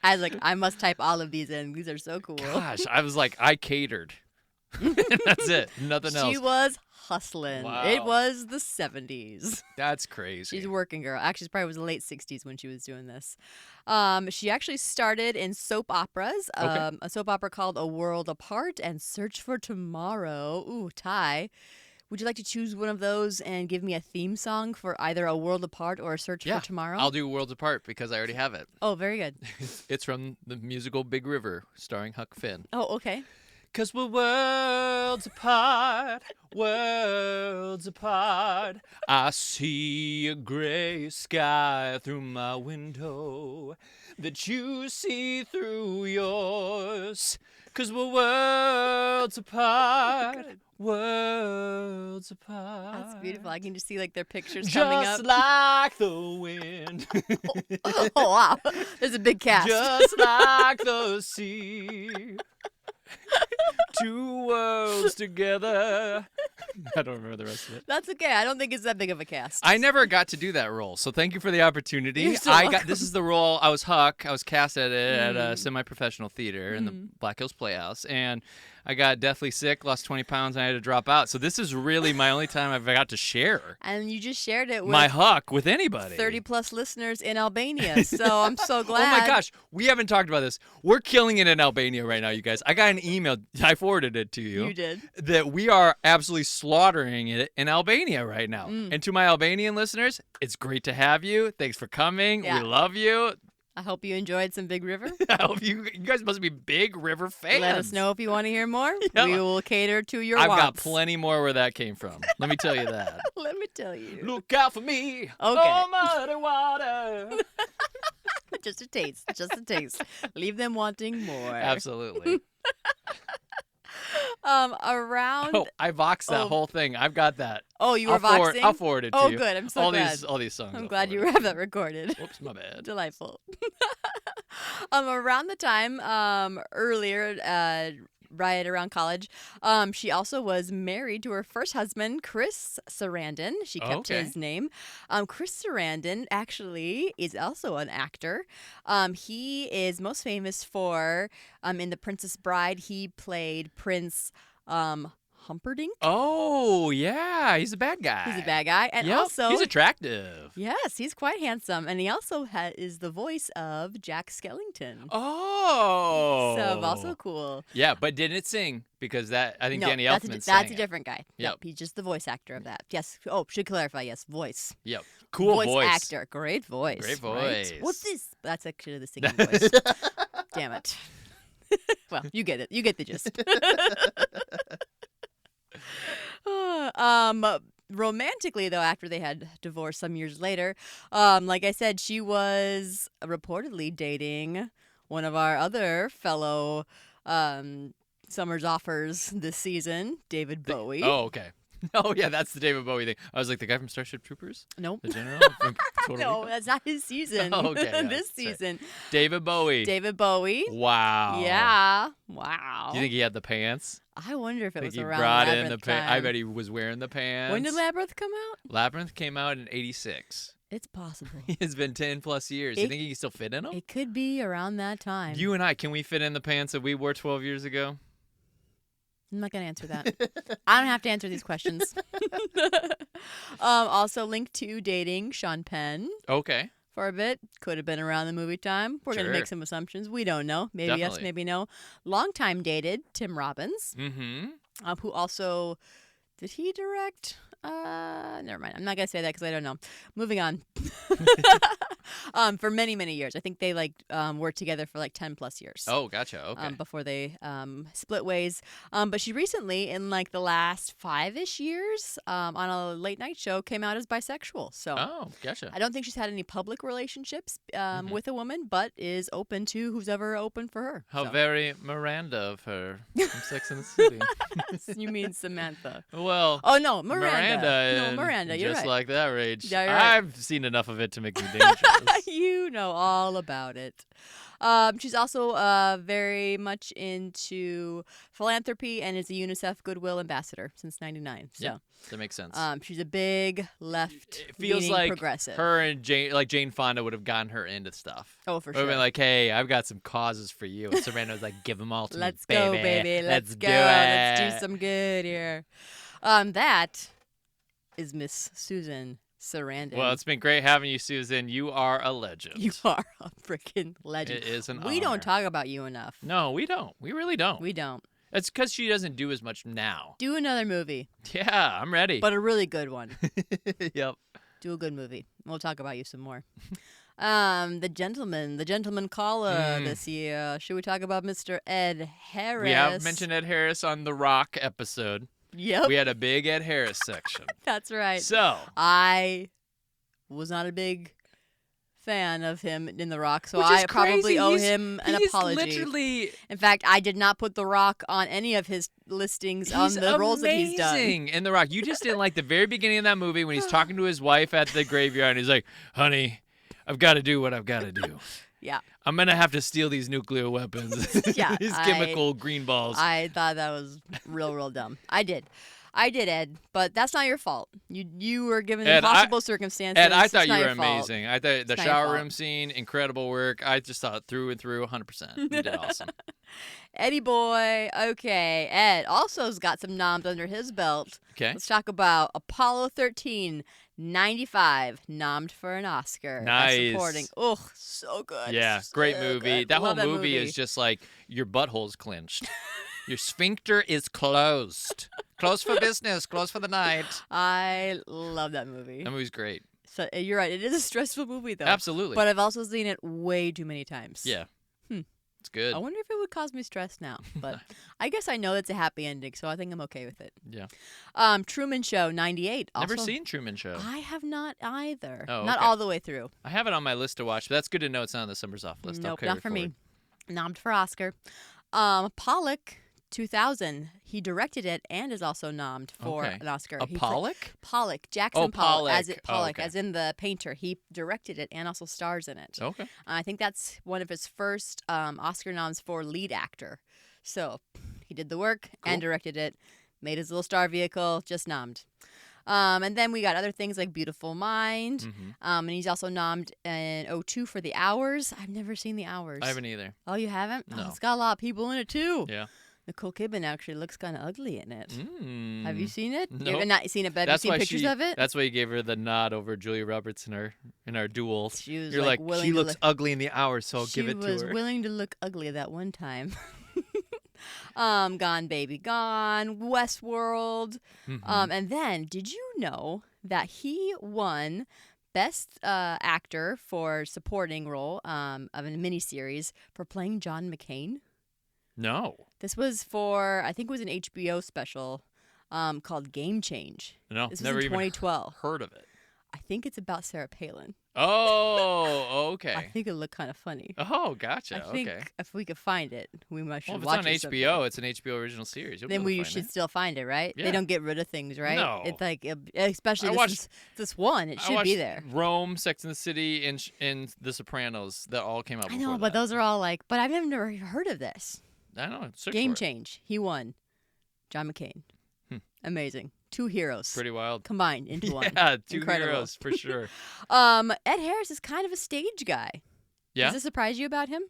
I was like, I must type all of these in. These are so cool. Gosh, I was like, I catered. That's it. Nothing else. She was hustling. Wow. It was the 70s. That's crazy. She's a working girl. Actually, it probably was the late 60s when she was doing this. She actually started in soap operas. Okay. A soap opera called A World Apart and Search for Tomorrow. Ooh, Ty. Would you like to choose one of those and give me a theme song for either A World Apart or A Search Yeah, for Tomorrow? I'll do Worlds Apart because I already have it. Oh, very good. It's from the musical Big River, starring Huck Finn. Oh, okay. 'Cause we're worlds apart, worlds apart. I see a gray sky through my window that you see through yours. 'Cause we're worlds apart, worlds apart. That's beautiful. I can just see like their pictures coming up. Just like the wind. Oh, wow. There's a big cast. Just like the sea. Two worlds together. I don't remember the rest of it. That's okay. I don't think it's that big of a cast. I never got to do that role, so thank you for the opportunity. You're so I welcome. This is the role. I was Huck. I was cast at it at a semi-professional theater in the Black Hills Playhouse, and I got deathly sick, lost 20 pounds, and I had to drop out. So this is really my only time I've got to share And you just shared it with my Huck with anybody. 30-plus listeners in Albania. So I'm so glad. Oh my gosh, we haven't talked about this. We're killing it in Albania right now, you guys. I got an email. I forwarded it to you. You did. That we are absolutely slaughtering it in Albania right now. And to my Albanian listeners, it's great to have you. Thanks for coming. Yeah. We love you. I hope you enjoyed some Big River. I hope you guys must be big River fans. Let us know if you want to hear more. Yeah. We will cater to your I've got wants. plenty more where that came from. Let me tell you that. Let me tell you. Look out for me. Okay. Oh, muddy water. Just a taste. Just a taste. Leave them wanting more. Absolutely. Around. Oh, I voxed that Oh. whole thing. I've got that. Oh, you were I'll voxing? forward it to Oh, you. good. I'm so all glad. All these songs. I'm I'll glad you forward. have that recorded. Whoops, my bad. Delightful. Around the time, earlier, right around college, she also was married to her first husband, Chris Sarandon. She kept Okay. his name. Chris Sarandon actually is also an actor. He is most famous for, in The Princess Bride, he played Prince Humperdinck. Oh, yeah. He's a bad guy. He's a bad guy. And Yep, also, he's attractive. yes, he's quite handsome. And he also is the voice of Jack Skellington. Oh. So also cool. Yeah, but didn't sing because that I think No, Danny that's, Elfman that's sang a it. different guy. Yep. Nope, he's just the voice actor of that. Yes. Oh, should clarify. Yes, voice. Yep. Cool voice. actor. Great voice. Great right? voice. What's this? That's actually the singing voice. Damn it. Well, you get it. You get the gist. Romantically, though, after they had divorced some years later, like I said, she was reportedly dating one of our other fellow Summer's Offers this season, David Bowie. Oh, okay. Oh, yeah, that's the David Bowie thing. I was like, the guy from Starship Troopers? Nope. The general? From Total No, Recall? that's not his season. Oh, okay, yeah, this sorry. season. David Bowie. David Bowie. Wow. Yeah. Wow. Do you think he had the pants? I wonder if it Think was he around brought in Labyrinth the pants? I time. bet he was wearing the pants. When did Labyrinth come out? Labyrinth came out in 86. It's possible. It's been 10 plus years. You think he can still fit in them? It could be around that time. You and I, can we fit in the pants that we wore 12 years ago? I'm not going to answer that. I don't have to answer these questions. Also linked to dating Sean Penn Okay. for a bit. Could have been around the movie time. We're going to make Sure. some assumptions. We don't know. Maybe yes, Definitely. maybe no. Longtime dated Tim Robbins, Mm-hmm. who also, did he direct? Never mind. I'm not going to say that because I don't know. Moving on. For many, many years. I think they worked together for 10 plus years. Oh, gotcha. Okay. Before they split ways. But she recently, in the last 5-ish years, on a late night show, came out as bisexual. So Oh, gotcha. I don't think she's had any public relationships with a woman, but is open to who's ever open for her. How so. very Miranda of her from Sex and the City. You mean Samantha? Well. Oh no, Miranda. No, and Miranda. You're just right. like that, Rach. Yeah, you're right. I've seen enough of it to make me dangerous. You know all about it. She's also very much into philanthropy and is a UNICEF Goodwill Ambassador since '99. So Yeah, that makes sense. she's a big left. It feels like progressive. her and Jane Fonda would have gotten her into stuff. Oh, for Would sure. have been like, hey, I've got some causes for you. And Sarandon was like, give them all to Let's me, go, baby. baby. Let's go. do Let's it. do some good here. That is Miss Susan Sarandon. Well, it's been great having you, Susan. You are a legend. You are a freaking legend. It is an We honor. don't talk about you enough. No, we don't. We really don't. We don't. It's because she doesn't do as much now. Do another movie, Yeah, I'm ready. but a really good one. Yep. Do a good movie. We'll talk about you some more. The gentleman caller this year. Should we talk about Mr. Ed Harris? We have mentioned Ed Harris on the Rock episode. Yep, We had a big Ed Harris section. that's right. So, I was not a big fan of him in The Rock, so which is I probably crazy. owe He's- him an he's apology. Literally, In fact, I did not put The Rock on any of his listings on he's the roles that he's done. amazing in The Rock. You just didn't like the very beginning of that movie when he's talking to his wife at the graveyard and he's like, honey, I've got to do what I've got to do. Yeah. I'm going to have to steal these nuclear weapons. Yeah, These chemical green balls. I thought that was real dumb. I did, Ed, but that's not your fault. You were given Ed, impossible circumstances. Ed, I It's thought you not were your fault. amazing. I thought the not your shower fault. room scene, incredible work. I just thought through and through, 100%. You did awesome. Eddie boy. Okay, Ed also's got some noms under his belt. Okay. Let's talk about Apollo 13, 95, nommed for an Oscar. Best Nice. Supporting. Oh, so good. Yeah, So great movie. good. That Love whole movie is just like your butthole's clenched. Your sphincter is closed. Closed for business, closed for the night. I love that movie. That movie's great. So you're right. It is a stressful movie, though. Absolutely. But I've also seen it way too many times. Yeah. Hmm. It's good. I wonder if it would cause me stress now. But I guess I know it's a happy ending, so I think I'm okay with it. Yeah. Truman Show, 98. Never also, seen Truman Show. I have not either. Oh, Not okay. all the way through. I have it on my list to watch, but that's good to know it's not on the Summers Off list. I'll Nope, carry not it for forward. me. Nommed for Oscar. Pollock, 2000. He directed it and is also nommed for Okay. an Oscar. A He Pollock? Jackson Oh, Pollock, Pollock. Oh, Pollock, okay. as in the painter. He directed it and also stars in it. Okay. I think that's one of his first Oscar noms for lead actor. So he did the work Cool. and directed it, made his little star vehicle, just nommed. And then we got other things like Beautiful Mind. Mhm. And he's also nommed in 02 for The Hours. I've never seen The Hours. I haven't either. Oh, you haven't? No. Oh, it's got a lot of people in it too. Yeah. Nicole Kidman actually looks kind of ugly in it. Mm. Have you seen it? Nope. You've not seen it, but have That's you seen why pictures she, of it? That's why you gave her the nod over Julia Roberts in our duel. She was You're like, willing she to looks look- ugly in the hour, so I'll she give it was to her. willing to look ugly that one time. Gone Baby Gone, Westworld. Mhm. And then, did you know that he won Best Actor for Supporting Role of a miniseries for playing John McCain? No. This was for, I think it was an HBO special called Game Change. No. This Never was in even 2012. heard of it. I think it's about Sarah Palin. Oh, okay. I think it looked kind of funny. Oh, gotcha. I think okay. if we could find it, we might should Well, if it's watch on it someday. HBO, it's an HBO original series. You'll be Then able to we find should it. still find it, right? Yeah. They don't get rid of things, right? No. It's like, especially I this, watched- this one, it I should be watched there. Rome, Sex and the City, and The Sopranos. That all came out I before know, but that. those are all like, but I've never heard of this. I don't know. Search Game for it. Change. He won. John McCain. Amazing. Two heroes Pretty wild. combined into one. Yeah, two Incredible. heroes for sure. Ed Harris is kind of a stage guy. Yeah. Does this surprise you about him?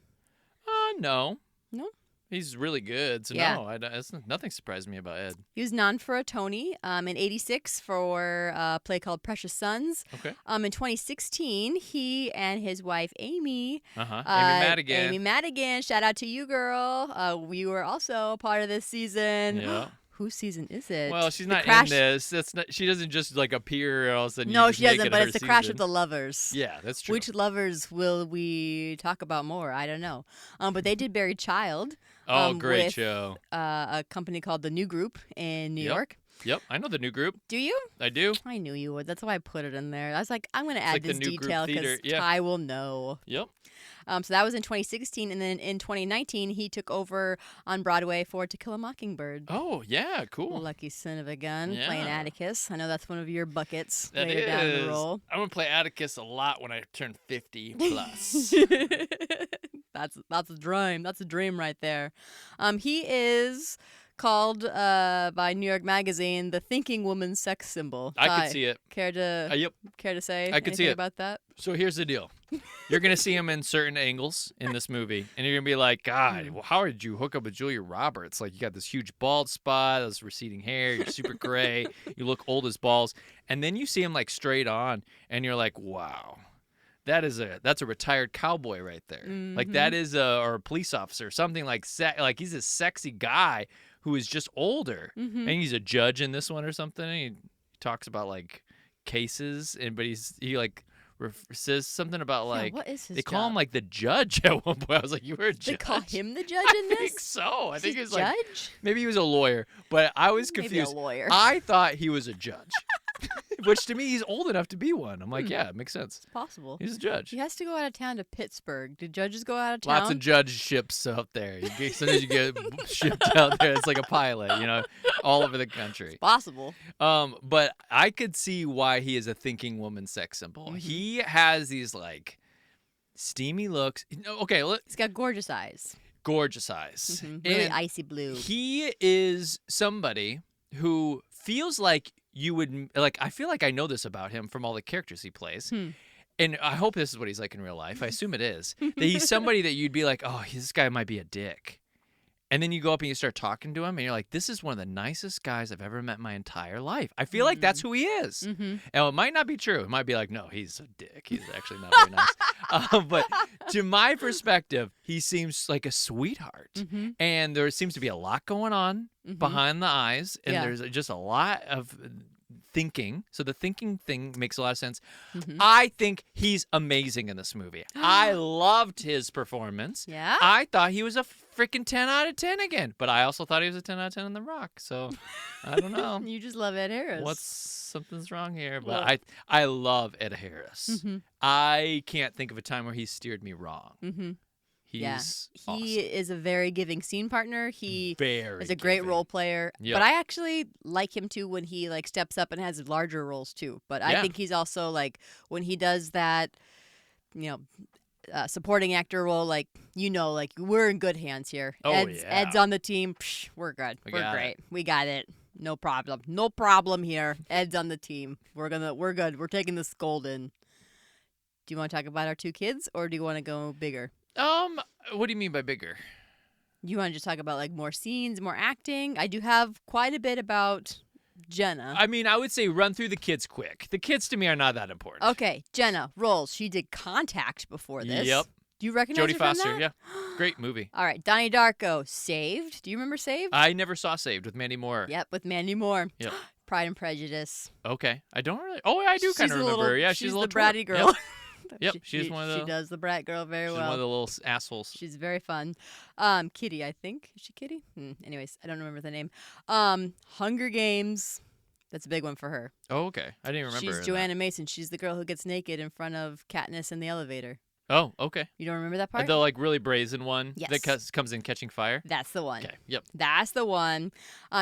No. No? He's really good, so Yeah. no, nothing surprised me about Ed. He was nominated for a Tony in '86 for a play called Precious Sons. Okay. In 2016, he and his wife Amy, Amy Madigan. Amy Madigan, shout out to you, girl. You were also a part of this season. Yeah. whose season is it? Well, she's The not crash... in this. That's not. She doesn't just like appear and all of a sudden. No, you just she make doesn't. it But her it's the crash season. of the lovers. Yeah, that's true. Which lovers will we talk about more? I don't know. But they did Buried Child. Great with, show. A company called The New Group in New Yep. York. Yep, I know the new group. Do you? I do. I knew you would. That's why I put it in there. I was like, I'm going to add like the this New Group detail Theater, because yeah. Ty will know. Yep. So that was in 2016, and then in 2019 he took over on Broadway for To Kill a Mockingbird. Oh yeah, cool. Lucky son of a gun, playing Yeah. Atticus. I know that's one of your buckets That later is. down the roll. I'm gonna play Atticus a lot when I turn 50 plus. That's a dream. That's a dream right there. He is called by New York Magazine the thinking woman's sex symbol. I Ty, could see it. Care to Yep. care to say I could see anything it. about that? So here's the deal. You're gonna see him in certain angles in this movie, and you're gonna be like, God, well, how did you hook up with Julia Roberts? Like, you got this huge bald spot, this receding hair, you're super gray, you look old as balls, and then you see him like straight on, and you're like, wow. That's a retired cowboy right there. Like that is or a police officer, something like he's a sexy guy who is just older, and he's a judge in this one or something. And he talks about like cases, but he like says something about like what is his they call him job? like the judge at one point. I was like, you were a judge? They call him the judge in I this? think so. I think He's he's like judge? maybe he was a lawyer, but I was Maybe a confused. lawyer. I thought he was a judge. Which to me, he's old enough to be one. I'm like, yeah, it makes sense. It's possible. He's a judge. He has to go out of town to Pittsburgh. Did judges go out of town? Lots of judgeships out there. Sometimes you get shipped out there. It's like a pilot, all over the country. Possible. But I could see why he is a thinking woman sex symbol. He has these like steamy looks. Okay, look, He's got gorgeous eyes. gorgeous eyes. Really And icy blue. he is somebody who feels like you would like. I feel like I know this about him from all the characters he plays. And I hope this is what he's like in real life. I assume it is. That he's somebody that you'd be like, oh, this guy might be a dick. And then you go up and you start talking to him, and you're like, this is one of the nicest guys I've ever met in my entire life. I feel like that's who he is. And it might not be true. It might be like, no, he's a dick. He's actually not very nice. But to my perspective, he seems like a sweetheart. And there seems to be a lot going on behind the eyes, and Yeah. there's just a lot of thinking. So the thinking thing makes a lot of sense. I think he's amazing in this movie. I loved his performance. Yeah? I thought he was a freaking 10 out of 10 again. But I also thought he was a 10 out of 10 in The Rock. So I don't know. You just love Ed Harris. Something's wrong here. But Well- I love Ed Harris. I can't think of a time where he steered me wrong. He's He is a very giving scene partner. He very is a great giving. role player. Yep. But I actually like him too when he like steps up and has larger roles too. But I Yeah. think he's also like when he does that, supporting actor role, like like we're in good hands here. Oh, Ed's yeah. on the team. Psh, we're good. We We're got great. it. We got it. No problem. No problem here. Ed's on the team. We're good. We're taking this golden. Do you want to talk about our two kids, or do you want to go bigger? What do you mean by bigger? You want to just talk about like more scenes, more acting? I do have quite a bit about Jenna. I mean, I would say run through the kids quick. The kids to me are not that important. Okay, Jenna roles. She did Contact before this. Yep. Do you recognize Jodie her from Foster, that? yeah. Great movie. All right, Donnie Darko, Saved. Do you remember Saved? I never saw Saved with Mandy Moore. Yep, with Mandy Moore. Yep. Pride and Prejudice. Okay. I don't really. Oh, I do kind of remember. Little, Yeah, she's a little the bratty twerp. girl. Yep. Yep, she's one of the. She does the brat girl very She's well. one of the little assholes. She's very fun. Kitty, I think. Is she Kitty? Anyways, I don't remember the name. Hunger Games. That's a big one for her. Oh, okay. I didn't remember. She's that. Joanna Mason. She's the girl who gets naked in front of Katniss in the elevator. Oh, okay. You don't remember that part? The like really brazen one Yes. that comes in Catching Fire. That's the one. Okay. Yep. That's the one.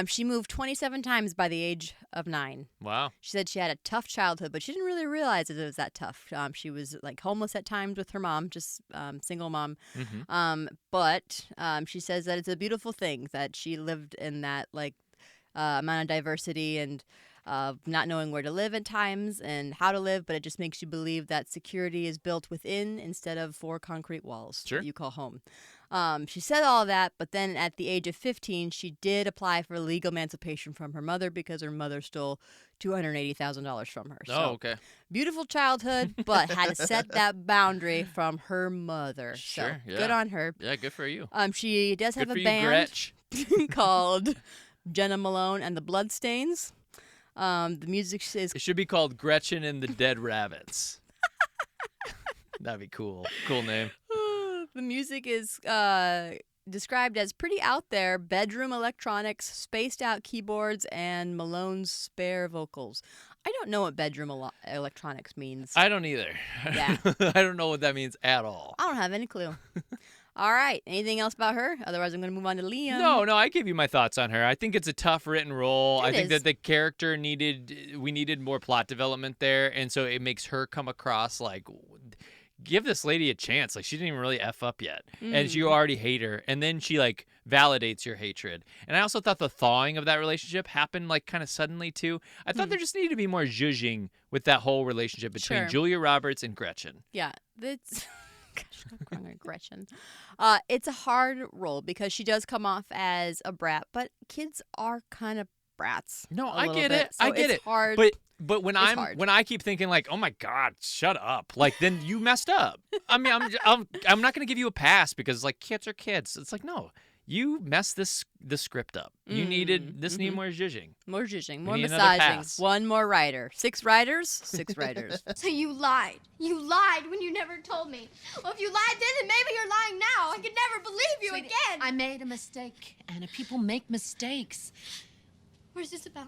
She moved 27 times by the age of 9. Wow. She said she had a tough childhood, but she didn't really realize that it was that tough. She was like homeless at times with her mom, just single mom. But she says that it's a beautiful thing that she lived in that like amount of diversity and not knowing where to live at times and how to live, but it just makes you believe that security is built within instead of 4 concrete walls Sure. that you call home. She said all that, but then at the age of 15, she did apply for legal emancipation from her mother because her mother stole $280,000 from her. So, Oh, okay. beautiful childhood, but had to set that boundary from her mother. Sure, So yeah. good on her. Yeah, good for you. She does Good have for a you, band Gretch. called Jenna Malone and the Bloodstains. The music is It should be called Gretchen and the Dead Rabbits. That'd be cool. Cool name. the music is described as pretty out there, bedroom electronics, spaced out keyboards, and Malone's spare vocals. I don't know what bedroom electronics means. I don't either. Yeah. I don't know what that means at all. I don't have any clue. All right. Anything else about her? Otherwise, I'm going to move on to Liam. No, I gave you my thoughts on her. I think it's a tough written role. I think is. that the character we needed more plot development there, and so it makes her come across like, give this lady a chance. Like, she didn't even really F up yet, and you already hate her, and then she like validates your hatred. And I also thought the thawing of that relationship happened like kind of suddenly too. I thought there just needed to be more zhuzhing with that whole relationship between Sure. Julia Roberts and Gretchen. Yeah. That's... Gosh, I'm calling her Gretchen. It's a hard role because she does come off as a brat, but kids are kind of brats. No, a I little get bit, it. I so get it's it. Hard. But when hard. when I keep thinking like, oh my God, shut up, like then you messed up. I mean, I'm not gonna give you a pass because like kids are kids. It's like no, you messed the script up. You needed need more zhuzhing. More zhuzhing, more need another massaging. pass. One more writer. 6 writers, 6 writers. So you lied. You lied when you never told me. Well, if you lied then maybe you're lying now. I could never believe you Sweetie, again. I made a mistake, Anna. People make mistakes. Where's Isabel?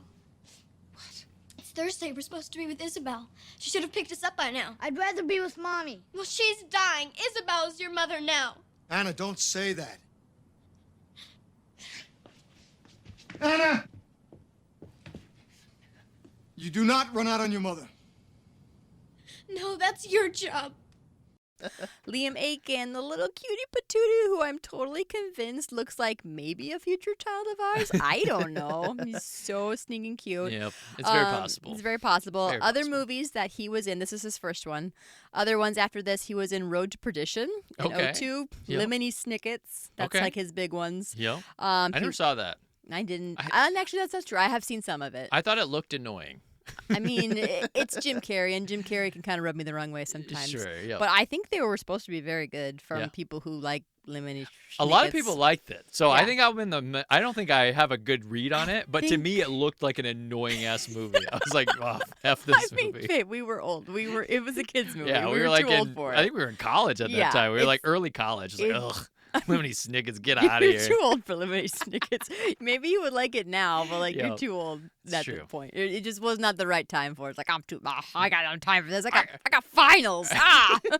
What? It's Thursday. We're supposed to be with Isabel. She should have picked us up by now. I'd rather be with Mommy. Well, she's dying. Isabel's your mother now. Anna, don't say that. Anna! You do not run out on your mother. No, that's your job. Liam Aiken, the little cutie patootie who I'm totally convinced looks like maybe a future child of ours. I don't know. He's so sneaking cute. Yep, it's very possible. It's very possible. Very Other possible. movies that he was in, this is his first one. Other ones after this, he was in Road to Perdition in Okay. 02. Yep. Lemony Snicket's. That's Okay. like his big ones. Yep. I I never saw that. didn't. And actually, that's not true. I have seen some of it. I thought it looked annoying. I mean, it's Jim Carrey, and Jim Carrey can kind of rub me the wrong way sometimes. Sure, yeah. But I think they were supposed to be very good from Yeah. people who like Lemony. A lot of Snickets. people liked it, so I Yeah. think I'm in the. I don't think I have a good read on it, but to think- me, it looked like an annoying ass movie. I was like, oh, f I this think movie. we were old. It was a kids movie. Yeah, we were like too old in, for it. I think we were in college at Yeah, that time. We were like it's- early college. It's like, it's- ugh, Lemony Snickets, get out of You're here. too old for Lemony Snickets. Maybe you would like it now, but like Yeah, you're too old it's at true. the point. It just was not the right time for it. It's like I got no time for this. I got finals.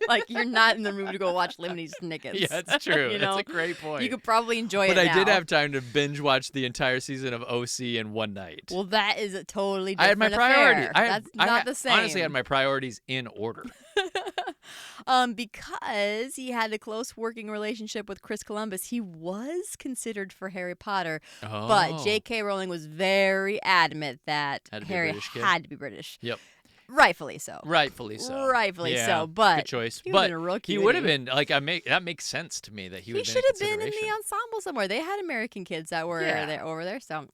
Like you're not in the mood to go watch Lemony Snickets. Yeah, it's true. You know? That's a great point. You could probably enjoy but it I did now. have time to binge watch the entire season of OC in one night. Well, that is a totally I different had my priorities. affair. That's not the same. Honestly, had my priorities in order. Because he had a close working relationship with Chris Columbus, he was considered for Harry Potter. Oh. But J.K. Rowling was very adamant that Had to be a Harry British kid? had to be British. Yep. Rightfully so. Rightfully so. Rightfully Yeah, so. But good choice. he would've But been a real he would have cutie. been like that makes sense to me that he would He have should have been in the consideration. ensemble somewhere. They had American kids that were Yeah. there over there. So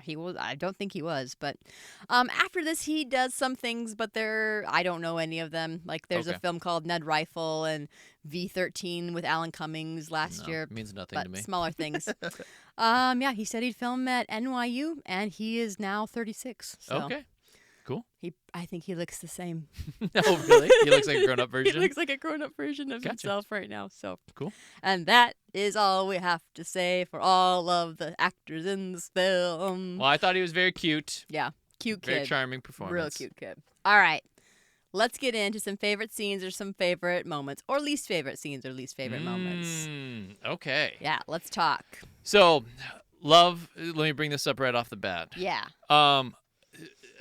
he was. I don't think he was. But after this, he does some things, but I don't know any of them. Like there's a Okay. film called Ned Rifle and V13 with Alan Cummings last No, year. means nothing But to me. smaller things. Yeah, he studied film at NYU, and he is now 36. So Okay. Cool. I think he looks the same. Oh, really? He looks like a grown-up He version? looks like a grown-up version of Gotcha. himself right now. So Cool. And that is all we have to say for all of the actors in this film. Well, I thought he was very cute. Yeah, cute Very kid. charming performance. Real cute kid. All right. Let's get into some favorite scenes or some favorite moments, or least favorite scenes or least favorite moments. Okay. Yeah, let's talk. So, love, let me bring this up right off the bat. Yeah.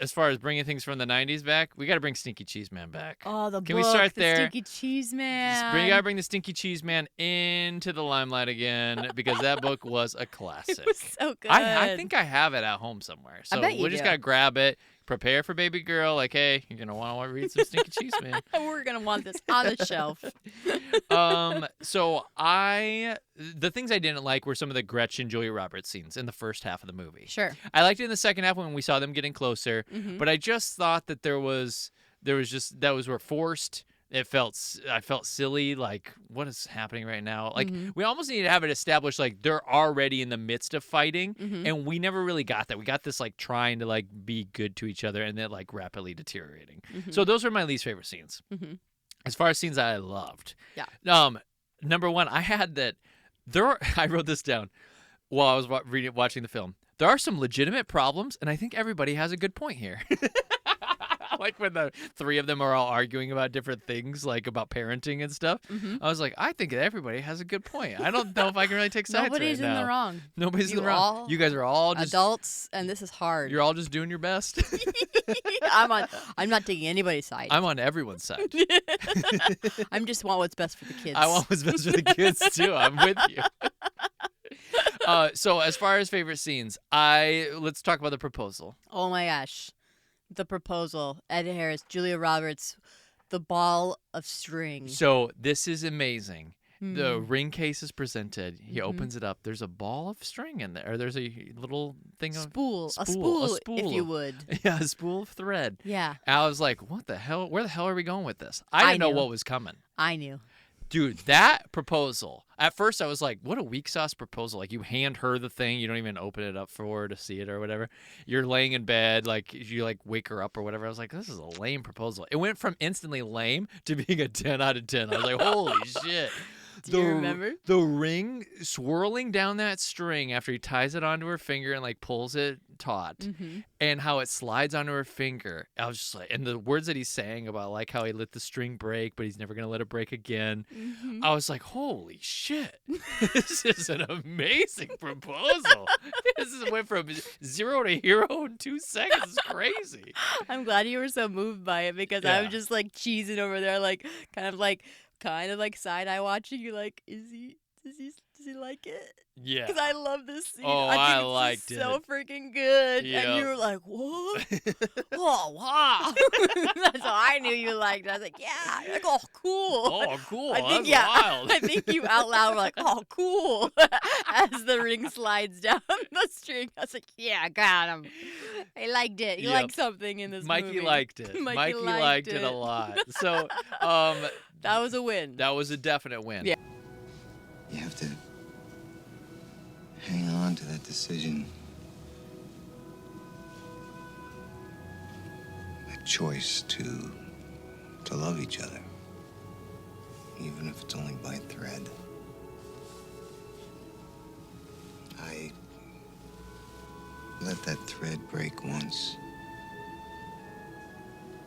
As far as bringing things from the 90s back, we got to bring Stinky Cheese Man back. Oh, the Can book, we start the there? Stinky Cheese Man. You got to bring the Stinky Cheese Man into the limelight again because that book was a classic. It was so good. I think I have it at home somewhere. So bet you we just do. got to grab it, prepare for baby girl. Like, hey, you're going to want to read some Stinky Cheese Man. We're going to want this on the shelf. So the things I didn't like were some of the Gretchen Julia Roberts scenes in the first half of the movie. Sure. I liked it in the second half when we saw them getting closer, Mhm. but I just thought that there was just that were forced. I felt silly. Like, what is happening right now? Like, Mm-hmm. we almost need to have it established. Like, they're already in the midst of fighting, Mm-hmm. and we never really got that. We got this like trying to like be good to each other, and then like rapidly deteriorating. Mm-hmm. So those were my least favorite scenes. Mm-hmm. As far as scenes I loved, Yeah. Number one, I had that. I wrote this down while I was watching the film. There are some legitimate problems, and I think everybody has a good point here. Like when the three of them are all arguing about different things, like about parenting and stuff. Mm-hmm. I was like, I think everybody has a good point. I don't know if I can really take sides Nobody's right in now. the wrong. Nobody's in You the wrong. all You guys are all just adults, and this is hard. You're all just doing your best. I'm not taking anybody's side. I'm on everyone's side. I just want what's best for the kids. I want what's best for the kids too. I'm with you. So as far as favorite scenes, let's talk about the proposal. Oh my gosh. The proposal. Ed Harris, Julia Roberts, the ball of string. So this is amazing. Hmm. The ring case is presented. He Mhm. opens it up. There's a ball of string in there. Or there's a little thing of Spool, a spool, spool, if you would. yeah, a spool of thread. Yeah, And I was like, what the hell? Where the hell are we going with this? I didn't know knew. what was coming. I knew. Dude, that proposal. At first, I was like, what a weak sauce proposal. Like, you hand her the thing. You don't even open it up for her to see it or whatever. You're laying in bed. Like, you, like, wake her up or whatever. I was like, this is a lame proposal. It went from instantly lame to being a 10 out of 10. I was like, holy shit. Do you remember? The ring swirling down that string after he ties it onto her finger and, like, pulls it taut. Mm-hmm. And how it slides onto her finger. I was just like, and the words that he's saying about like how he let the string break, but he's never gonna let it break again. Mm-hmm. I was like, holy shit, this is an amazing proposal. This went from 0 to hero in 2 seconds. It's crazy. I'm glad you were so moved by it because I Yeah. was just like cheesing over there, like kind of like side eye watching you. Like, does he like it? Yeah. Because I love this scene. Oh, I I think it's liked just so it. freaking good. Yep. And you were like, what? Oh, wow. That's how I knew you liked it. I was like, yeah. You're like, oh, cool. Oh, cool. I think, That's wild. I think you out loud were like, oh, cool. As the ring slides down the string. I was like, yeah, got him. I liked it. You Yep. liked something in this Mikey movie. liked it. Mikey liked it a lot. So That was a win. that was a definite win. Yeah. You have to hang on to that decision. That choice to love each other, even if it's only by thread. I let that thread break once.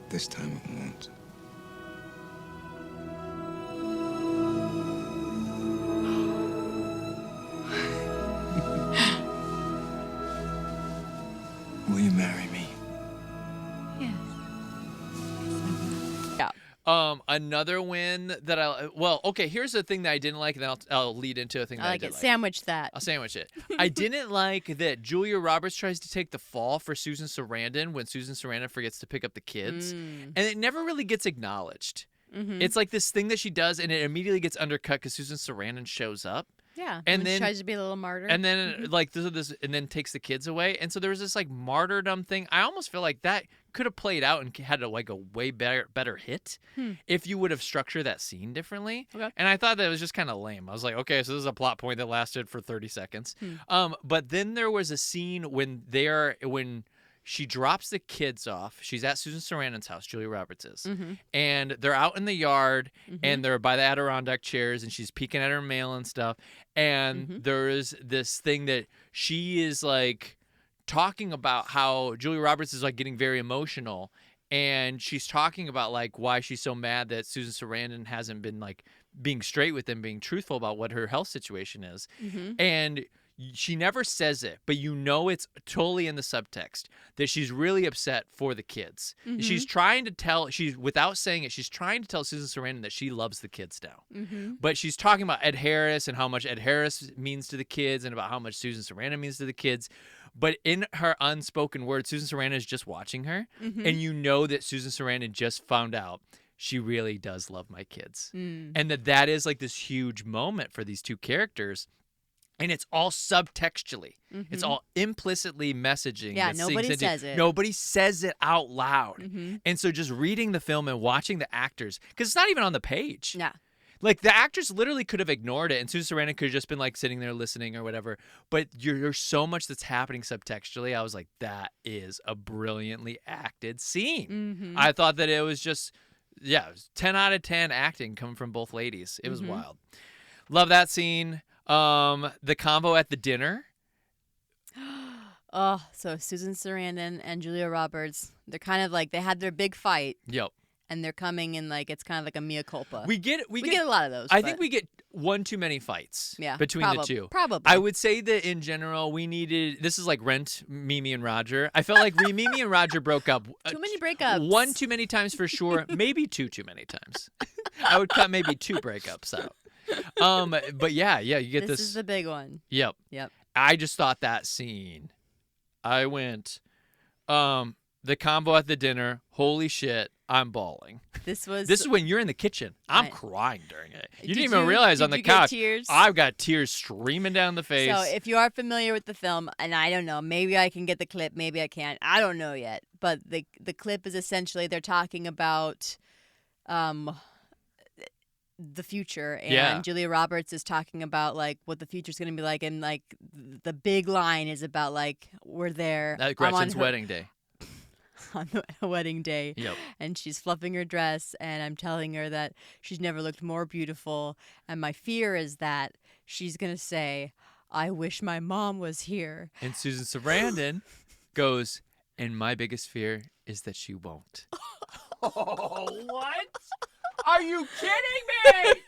This time it won't. Will you marry me? Yes. Another win that okay, here's the thing that I didn't like, and then I'll lead into a thing that I I like did it. like. Sandwich that. I'll sandwich it. I didn't like that Julia Roberts tries to take the fall for Susan Sarandon when Susan Sarandon forgets to pick up the kids. And it never really gets acknowledged. Mm-hmm. It's like this thing that she does, and it immediately gets undercut because Susan Sarandon shows up. Yeah. And when then- she tries to be a little martyr. And then like this and then takes the kids away. And so there was this like martyrdom thing. I almost feel like that could have played out and had a way better hit if you would have structured that scene differently. Okay. And I thought that was just kind of lame. I was like, okay, so this is a plot point that lasted for 30 seconds. But then there was a scene when she drops the kids off. She's at Susan Sarandon's house, Julia Roberts is. And they're out in the yard and they're by the Adirondack chairs and she's peeking at her mail and stuff. And there is this thing that she is like talking about how Julia Roberts is like getting very emotional. And she's talking about like why she's so mad that Susan Sarandon hasn't been like being straight with them, being truthful about what her health situation is. And she never says it, but you know it's totally in the subtext that she's really upset for the kids. She's trying to tell, without saying it, she's trying to tell Susan Sarandon that she loves the kids now. But she's talking about Ed Harris and how much Ed Harris means to the kids and about how much Susan Sarandon means to the kids. But in her unspoken words, Susan Sarandon is just watching her. And you know that Susan Sarandon just found out she really does love my kids. And that is like this huge moment for these two characters. And it's all subtextually. It's all implicitly messaging. Yeah, that nobody sinks into- says it. Nobody says it out loud. And so just reading the film and watching the actors, because it's not even on the page. Yeah. Like the actors literally could have ignored it, and Susan Sarandon could have just been like sitting there listening or whatever. But there's so much that's happening subtextually. I was like, that is a brilliantly acted scene. I thought that it was just, it was 10 out of 10 acting coming from both ladies. It was wild. Love that scene. The combo at the dinner. Oh, so Susan Sarandon and Julia Roberts, they're kind of like, they had their big fight. Yep. And they're coming in like, it's kind of like a mea culpa. We get a lot of those. I think we get one too many fights between the two. Probably. I would say that in general, we needed, this is like Rent, Mimi and Roger. I felt like Mimi and Roger broke up. Too many breakups. One too many times for sure. Maybe two too many times. I would cut maybe 2 breakups out. But yeah, you get this. This is the big one. Yep. I just thought that scene. I went, the combo at the dinner. Holy shit, I'm bawling. This is when you're in the kitchen. I'm crying during it. You didn't even realize on the couch. Tears? I've got tears streaming down the face. So if you are familiar with the film, and I don't know, maybe I can get the clip, maybe I can't. I don't know yet. But the clip is essentially they're talking about the future, and Julia Roberts is talking about like what the future's going to be like, and like the big line is about like we're there. At Gretchen's wedding day. On the wedding day. Yep. And she's fluffing her dress, and I'm telling her that she's never looked more beautiful, and my fear is that she's going to say, I wish my mom was here. And Susan Sarandon goes, and my biggest fear is that she won't. Oh, what? Are you kidding me?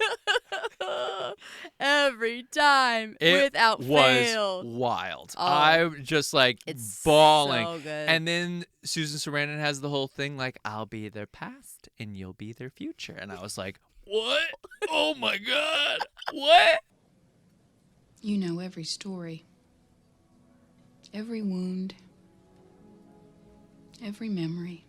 Every time, without fail. It was wild. Oh, I'm just like it's bawling. so good. And then Susan Sarandon has the whole thing like, I'll be their past and you'll be their future. And I was like, what? Oh my God. What? You know every story, every wound, every memory.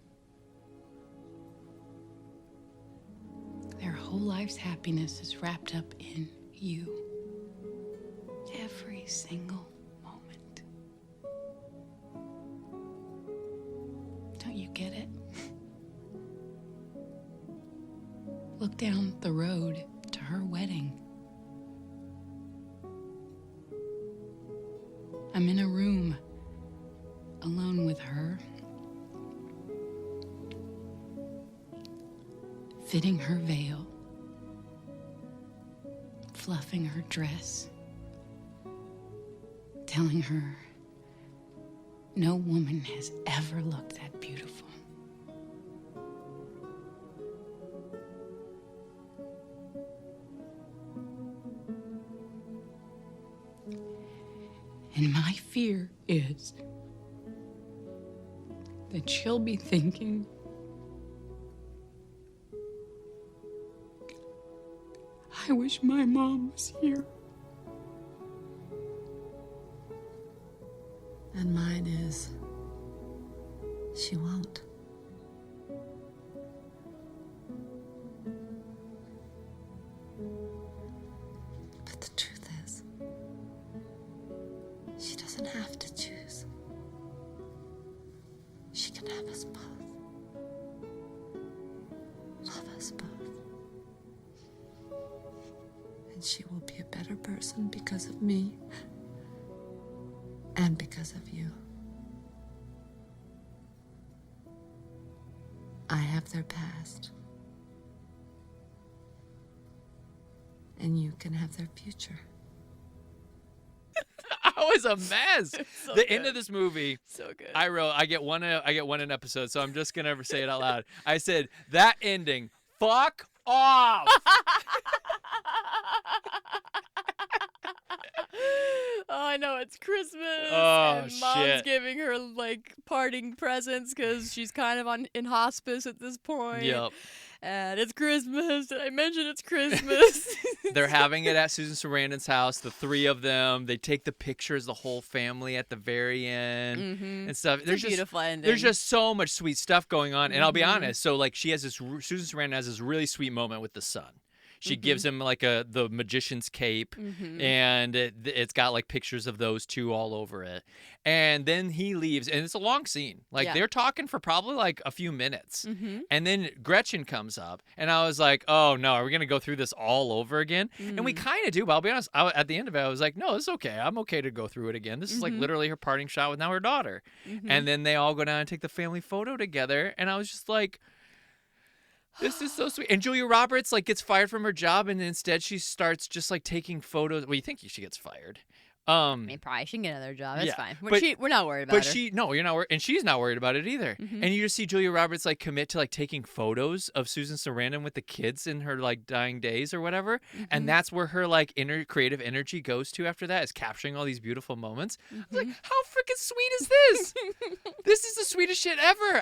Their whole life's happiness is wrapped up in you. Every single moment. Don't you get it? Look down the road to her wedding. I'm in a room alone with her, fitting her veil, fluffing her dress, telling her no woman has ever looked that beautiful. And my fear is that she'll be thinking, I wish my mom was here. And mine is, she won't. But the truth is, she doesn't have to choose. She can have us both. Love us both. And she will be a better person because of me and because of you. I have their past. And you can have their future. I was a mess. So the good. end of this movie. So good. I get one an episode, so I'm just gonna say it out loud. I said that ending. Fuck off. Oh, I know it's Christmas. Oh, and Mom's shit. giving her like parting presents because she's kind of in hospice at this point. Yep. And it's Christmas. Did I mention it's Christmas? They're having it at Susan Sarandon's house, the 3 of them. They take the pictures, the whole family at the very end and stuff. It's a beautiful ending. There's just so much sweet stuff going on. And I'll be honest, so like Susan Sarandon has this really sweet moment with the son. She gives him like the magician's cape, and it's got like pictures of those two all over it. And then he leaves, and it's a long scene. Like they're talking for probably like a few minutes, and then Gretchen comes up, and I was like, "Oh no, are we gonna go through this all over again?" And we kind of do, but I'll be honest. At the end of it, I was like, "No, it's okay. I'm okay to go through it again. This is like literally her parting shot with now her daughter." And then they all go down and take the family photo together, and I was just like, this is so sweet. And Julia Roberts like gets fired from her job, and instead she starts just like taking photos. Well, you think she gets fired? I mean, probably she can get another job. It's yeah, fine. but- We're not worried about But her. you're not worried, and she's not worried about it either. And you just see Julia Roberts like commit to like taking photos of Susan Sarandon with the kids in her like dying days or whatever, and that's where her like inner creative energy goes to after that, is capturing all these beautiful moments. I was like, how freaking sweet is this? This is the sweetest shit ever.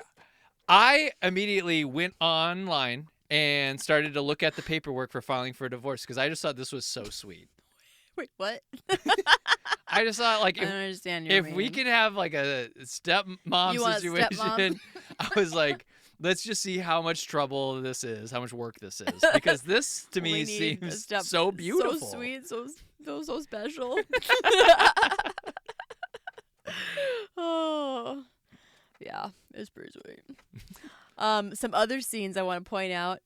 I immediately went online and started to look at the paperwork for filing for a divorce because I just thought this was so sweet. Wait, what? I just thought, like, I don't understand your if we meaning. could have like a stepmom You want a situation, stepmom? I was like, let's just see how much trouble this is, how much work this is, because this to We me need a seems step- so beautiful, so sweet, so special. Oh, yeah, it's pretty sweet. Some other scenes I want to point out.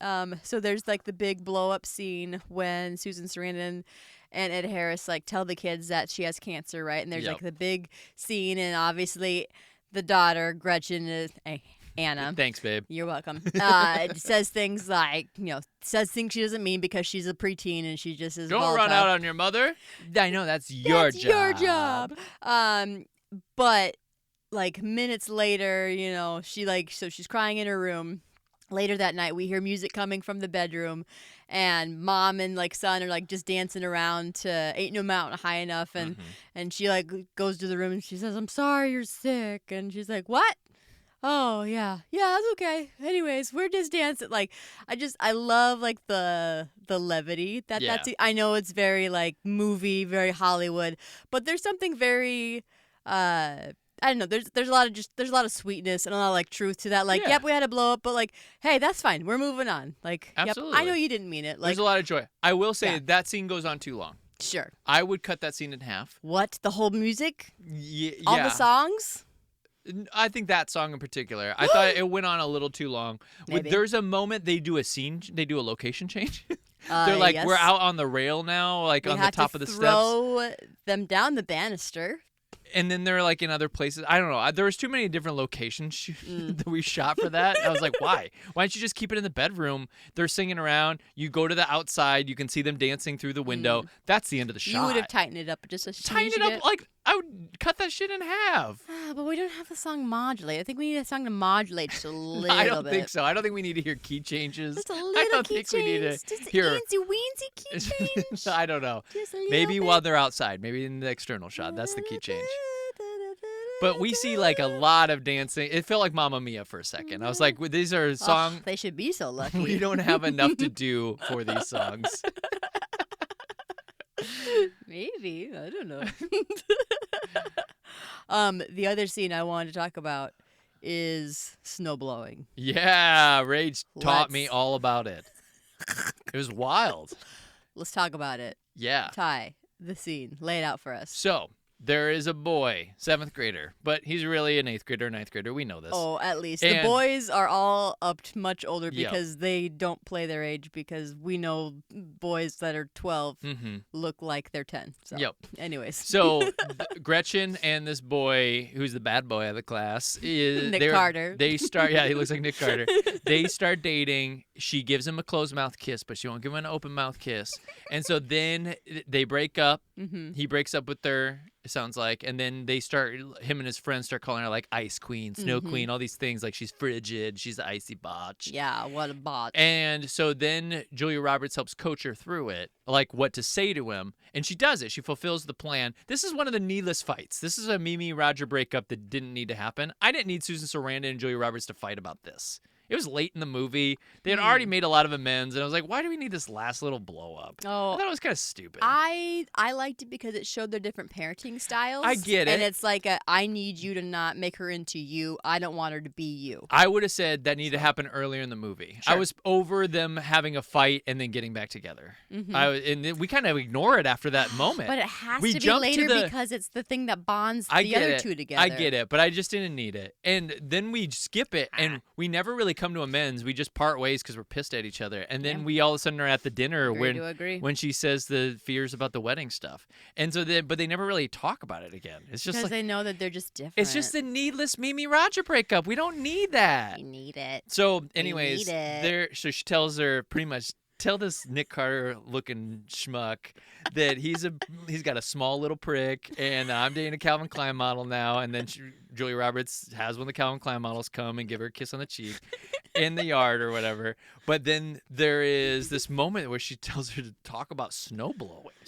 So there's like the big blow up scene when Susan Sarandon and Ed Harris like tell the kids that she has cancer, right? And there's Yep. like the big scene, and obviously the daughter Gretchen is Anna. Thanks, babe. You're welcome. Says things like, says things she doesn't mean because she's a preteen and she just is. Don't volatile. run out on your mother. I know that's your That's job. your job. But like minutes later, so she's crying in her room. Later that night, we hear music coming from the bedroom, and mom and like son are like just dancing around to "Ain't No Mountain High Enough," and she like goes to the room and she says, "I'm sorry, you're sick," and she's like, "What?" Oh yeah, that's okay. Anyways, we're just dancing. Like, I love like the levity that Yeah. that's. I know it's very like movie, very Hollywood, but there's something very. I don't know. There's a lot of sweetness and a lot of like truth to that. Like, Yeah. yep, we had a blow up, but like, hey, that's fine. We're moving on. Like, yep, I know Absolutely. you didn't mean it. Like, There's a lot of joy. I will say Yeah. that scene goes on too long. sure. I would cut that scene in half. What, the whole music, Yeah. all the songs? I think that song in particular. I thought it went on a little too long. Maybe. There's a moment they do a location change. They're like, yes. we're out on the rail now, like We on the have top to of the steps. throw them down the banister. And then they're like in other places. I don't know. There was too many different locations that we shot for that. I was like, why? Why don't you just keep it in the bedroom? They're singing around. You go to the outside. You can see them dancing through the window. That's the end of the shot. You would have tightened it up just a tightened smidge it up. Like, I would cut that shit in half. But we don't have the song modulate. I think we need a song to modulate just a little I don't bit. think so. I don't think we need to hear key changes. Just a little I don't key think we need to change. Just hear. an eensy-weensy key change. I don't know. Just a little Maybe bit. while they're outside. Maybe in the external shot. That's the key change. But we see like a lot of dancing. It felt like Mamma Mia for a second. I was like, well, these are Oh, songs. they should be so lucky. We don't have enough to do for these songs. Maybe. I don't know. The other scene I wanted to talk about is snow blowing. Yeah, Rach taught me Let's- all about it. It was wild. Let's talk about it. Yeah. Ty, the scene. Lay it out for us. So there is a boy, 7th grader, but he's really an 8th grader, 9th grader. We know this. Oh, at least. And- the boys are all up to much older Yep. because they don't play their age because we know boys that are 12 Mm-hmm. look like they're 10. So, Yep. anyways. So Gretchen and this boy, who's the bad boy of the class, Nick Carter. They start. Yeah, he looks like Nick Carter. They start dating. She gives him a closed mouth kiss, but she won't give him an open mouth kiss. And so then they break up. Mm-hmm. He breaks up with her. It sounds like, and then him and his friends start calling her like Ice Queen, Snow Queen, all these things. Like she's frigid, she's the icy botch. Yeah, what a bot. And so then Julia Roberts helps coach her through it, like what to say to him. And she does it. She fulfills the plan. This is one of the needless fights. This is a Mimi Roger breakup that didn't need to happen. I didn't need Susan Sarandon and Julia Roberts to fight about this. It was late in the movie. They had already made a lot of amends, and I was like, why do we need this last little blow up? Oh, I thought it was kind of stupid. I liked it because it showed their different parenting styles. I get it. And it's like I need you to not make her into you. I don't want her to be you. I would have said that needed to happen earlier in the movie. Sure. I was over them having a fight and then getting back together. Mhm. And then we kind of ignore it after that moment. But it has We to be jumped to later the- because it's the thing that bonds I the get other it. two together. I get it, but I just didn't need it. And then we skip it, and we never really come to amends. We just part ways because we're pissed at each other. And then Yeah. we all of a sudden are at the dinner Agree to agree. when she says the fears about the wedding stuff. And so but they never really talk about it again. It's just Because like they know that they're just different. it's just the needless Mimi Roger breakup. We don't need that. You need it. So, anyways, need it. so she tells her pretty much tell this Nick Carter looking schmuck that he's got a small little prick, and I'm dating a Calvin Klein model now. And then Julia Roberts has one of the Calvin Klein models come and give her a kiss on the cheek in the yard or whatever. But then there is this moment where she tells her to talk about snowballing.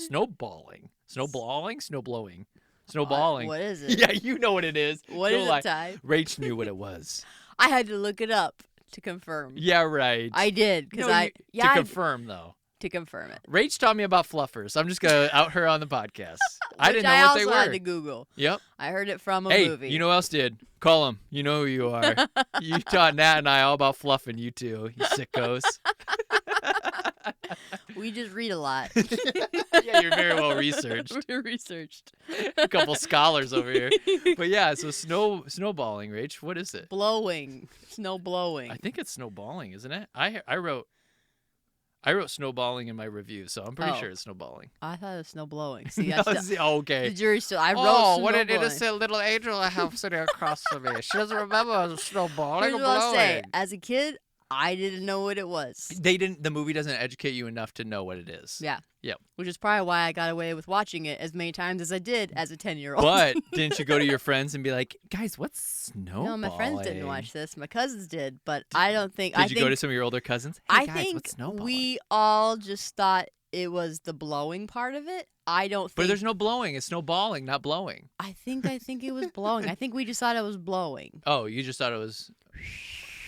What is it? Yeah, you know what it is. What Don't is lie. it, Ty? Rach knew what it was. I had to look it up to confirm. Yeah, right. I did because No, to I confirm though. to confirm it. Rach taught me about fluffers. I'm just gonna out her on the podcast. I Which didn't know what they also had were. to Google. Yep. I heard it from a Hey, movie. you know who else did? Call him. You know who you are. You taught Nat and I all about fluffing. You two, you sickos. we just read a lot. Yeah, you're very well researched. We're researched. A couple scholars over here. But yeah, so snowballing, Rach. What is it? Blowing, snow blowing. I think it's snowballing, isn't it? I wrote snowballing in my review, so I'm pretty Oh. sure it's snowballing. I thought it was snow blowing. See, No, I still, okay. the jury still. I wrote Oh, snow what an blowing. innocent little angel I have sitting across from me. She doesn't remember snowballing Here's or what I'll say. blowing. As a kid, I didn't know what it was. The movie doesn't educate you enough to know what it is. Yeah. Yep. Which is probably why I got away with watching it as many times as I did as a 10-year-old. But didn't you go to your friends and be like, guys, what's snowballing? No, my friends didn't watch this. My cousins did, but I don't think. Did you go to some of your older cousins? Hey, I guys, think what's snowballing? we all just thought it was the blowing part of it. I don't think. But there's no blowing. It's snowballing, not blowing. I think it was blowing. I think we just thought it was blowing. Oh, you just thought it was.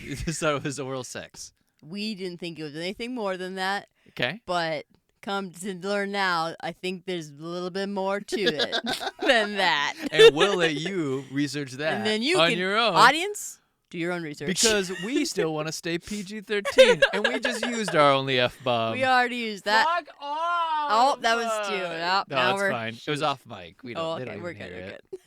You just thought it was oral sex. We didn't think it was anything more than that. Okay. But come to learn now, I think there's a little bit more to it than that. And we'll let you research that And then you on can, your own. audience, do your own research. Because we still want to stay PG-13, and we just used our only F-bomb. we already used that. Fuck off! Oh, that was two. Nope, No, now it's we're. fine. It was off mic. We don't. Oh, they okay, don't we're even good. hear We're it. good.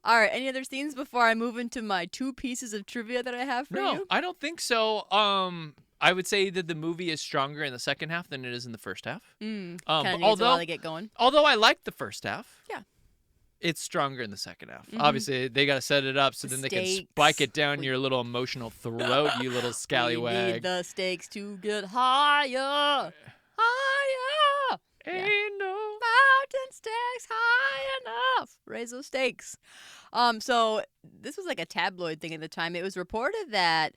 All right. Any other scenes before I move into my 2 pieces of trivia that I have for No, you? I don't think so. I would say that the movie is stronger in the second half than it is in the first half. Kind But of needs a while to get going. although I liked the first half, Yeah. it's stronger in the second half. Mhm. Obviously, they got to set it up so The then they can stakes. spike it down We- your little emotional throat, you little We scallywag. need the stakes to get higher, higher. Ain't no. Mountain stakes high enough. Raise those stakes. So this was like a tabloid thing at the time. It was reported that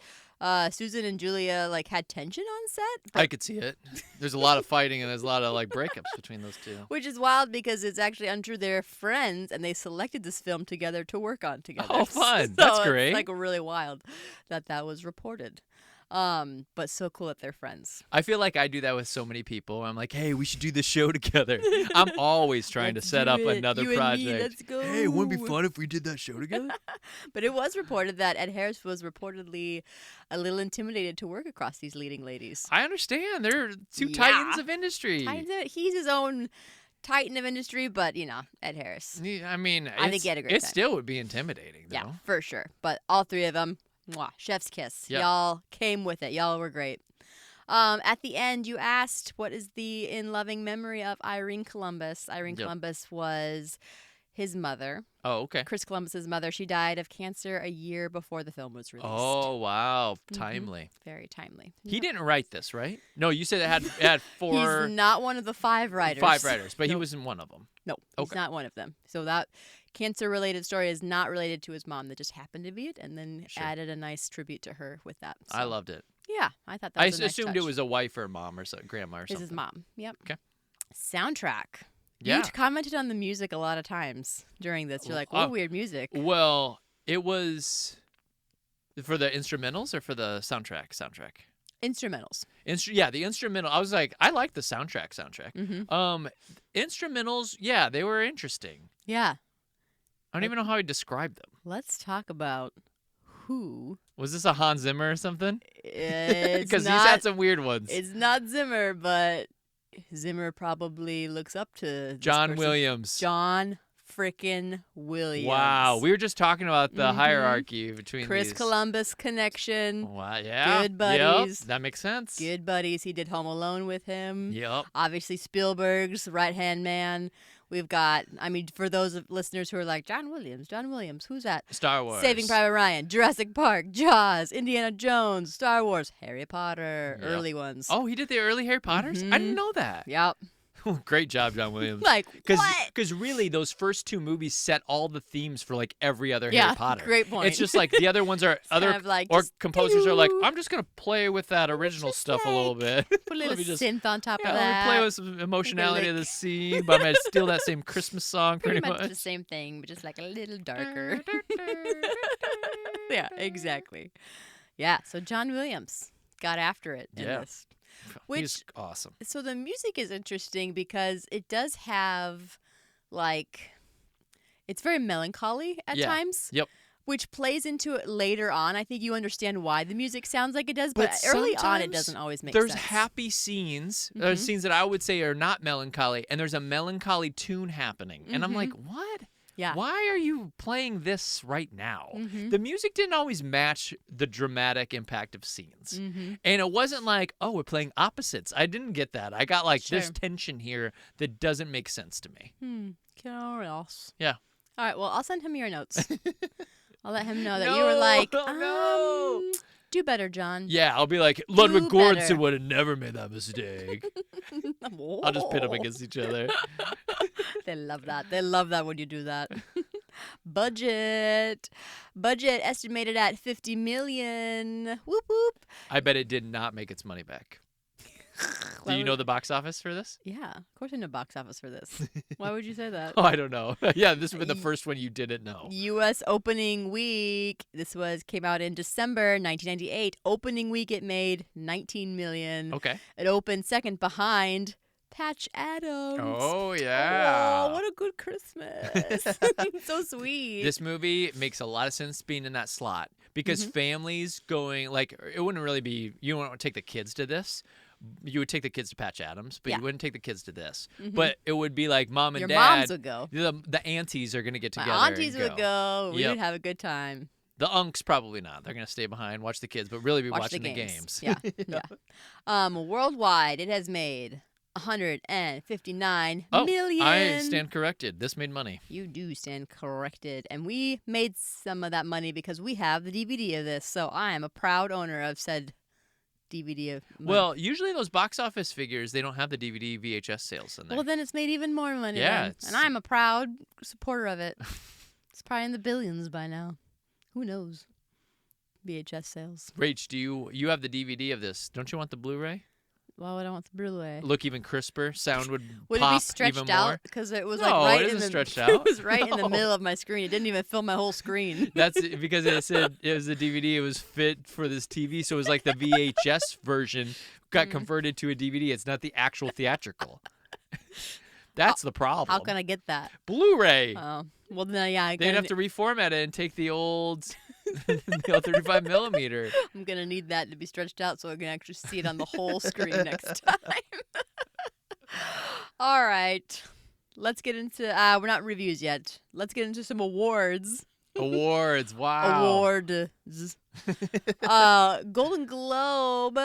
Susan and Julia had tension on set, I could see it. There's a lot of fighting and there's a lot of breakups between those two. which is wild because it's actually untrue. They're friends and they selected this film together to work on together. Oh, fun. So That's it's, great. really wild that was reported. But so cool that they're friends. I feel like I do that with so many people. I'm like, hey, we should do this show together. I'm always trying to Let's set do up it. another You and me, project. let's go. Hey, wouldn't it be fun if we did that show together? But it was reported that Ed Harris was reportedly a little intimidated to work across these leading ladies. I understand. They're two Yeah. titans of industry. He's his own titan of industry, but Ed Harris. Yeah, I mean, I think he had a great it time. still would be intimidating, though. Yeah, for sure. But all 3 of them, mwah, chef's kiss. Yep. Y'all came with it. Y'all were great. At the end, you asked, what is the in loving memory of Irene Columbus? Irene Yep. Columbus was his mother, Oh, okay. Chris Columbus's mother. She died of cancer a year before the film was released. Oh, wow. Mhm. Timely. Very timely. He didn't write this, right? No, you said it had 4... He's not one of the 5 writers. 5 writers, but he Nope. wasn't one of them. No, he's Okay. not one of them. So that cancer-related story is not related to his mom. That just happened to be it, and then Sure. added a nice tribute to her with that. I So, loved it. Yeah, I thought that I was a nice assumed touch. it was a wife or mom or grandma or This something. is mom. Yep. Okay. Soundtrack. Yeah. You commented on the music a lot of times during this. You're like, what weird music. Well, it was For the instrumentals or for the soundtrack? Instrumentals. Yeah, the instrumental. I was like, I like the soundtrack. Instrumentals, yeah, they were interesting. Yeah. I don't even know how I describe them. Let's talk about who. Was this a Hans Zimmer or something? It's Because he's not- had some weird ones. It's not Zimmer, but Zimmer probably looks up to this John person. Williams. John frickin' Williams. Wow, we were just talking about the hierarchy between Chris these. Columbus connection. Wow, yeah. Good buddies. Yep, that makes sense. Good buddies. He did Home Alone with him. Yep. Obviously, Spielberg's right-hand man. We've got, for those listeners who are like, John Williams, who's that? Star Wars. Saving Private Ryan, Jurassic Park, Jaws, Indiana Jones, Star Wars, Harry Potter, Yep. early ones. Oh, he did the early Harry Potters? I didn't know that. Yep. Great job, John Williams. Like, what? Because really, those first two movies set all the themes for like every other Yeah, Harry Potter. great point. It's just like the other ones are kind of like or just composers are like, doo. I'm just gonna play with that original stuff a little bit. Put a Let little me just synth on top yeah, of let that. me play with some emotionality of the scene, but I'm gonna steal that same Christmas song Pretty pretty much the same thing, but just like a little darker. Yeah, exactly. Yeah, so John Williams got after it in Yeah. this. He's awesome. So the music is interesting because it does have, like, it's very melancholy at Yeah. times. Yep. Which plays into it later on. I think you understand why the music sounds like it does, but early on it sometimes doesn't always make there's sense. happy scenes. There's scenes that I would say are not melancholy, and there's a melancholy tune happening. And I'm like, what? Yeah. Why are you playing this right now? Mhm. The music didn't always match the dramatic impact of scenes. And it wasn't like, oh, we're playing opposites. I didn't get that. I got like, there's Sure. tension here that doesn't make sense to me. What else? Yeah. All right, well, I'll send him your notes. I'll let him know that you were like, no. do better, John. Yeah, I'll be like, Ludwig Do Göransson better. would have never made that mistake. I'll just pit them against each other. They love that. They love that when you do that. Budget estimated at $50 million. Whoop whoop. I bet it did not make its money back. Do you know the box office for this? Yeah, of course I know box office for this. Why would you say that? Oh, I don't know. Yeah, this would be the first one you didn't know. U.S. opening week. This came out in December 1998. Opening week, it made $19 million. Okay. It opened second behind Patch Adams. Oh, yeah. Oh, what a good Christmas. So sweet. This movie makes a lot of sense being in that slot because families going, like, it wouldn't really be, you wouldn't take the kids to this. You would take the kids to Patch Adams, but Yeah. you wouldn't take the kids to this. But it would be like mom and Your dad. moms would go. The aunties are going to get together. My aunties and would go. We Yep. would have a good time. The unks probably not. They're going to stay behind, watch the kids, but really be Watch watching the the games. games. Yeah. Yeah. Worldwide, it has made 159 million. I stand corrected. This made money. You do stand corrected. And we made some of that money because we have the DVD of this. So I am a proud owner of said DVD of money. Well, usually those box office figures, they don't have the DVD VHS sales in there. Well, then it's made even more money. Yeah, then. it's- And I'm a proud supporter of it. It's probably in the billions by now. Who knows? VHS sales. Rach, do you have the DVD of this? Don't you want the Blu-ray? Why would I want the Blu-ray? Look even crisper. Sound would Would pop it be stretched even out? more. Because it was No, like right it in isn't the stretched It out. was right in the No. middle of my screen. It didn't even fill my whole screen. That's because it said it was a DVD. It was fit for this TV, so it was like the VHS version got converted to a DVD. It's not the actual theatrical. That's the problem. How can I get that? Blu-ray? Oh, well then yeah, They'd have to reformat it and take the old, the old 35 millimeter. I'm gonna need that to be stretched out so I can actually see it on the whole screen next time. All right, let's get into. We're not reviews yet. Let's get into some awards. Awards. Wow. Awards. Golden Globe.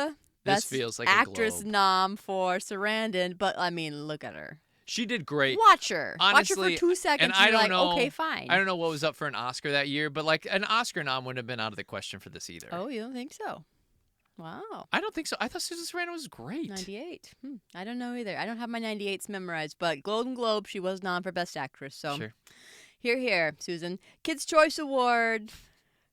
This Best feels like a actress globe. nom for Sarandon, but I mean, look at her. She did great. Watch her. Honestly, Watch her for 2 seconds. and And I you're don't like, know. okay, fine. I don't know what was up for an Oscar that year, but like an Oscar nom wouldn't have been out of the question for this either. Oh, you don't think so? Wow. I don't think so. I thought Susan Sarandon was great. 98. I don't know either. I don't have my 98s memorized, but Golden Globe, she was nom for Best Actress. So Sure. here, Susan. Kids' Choice Award,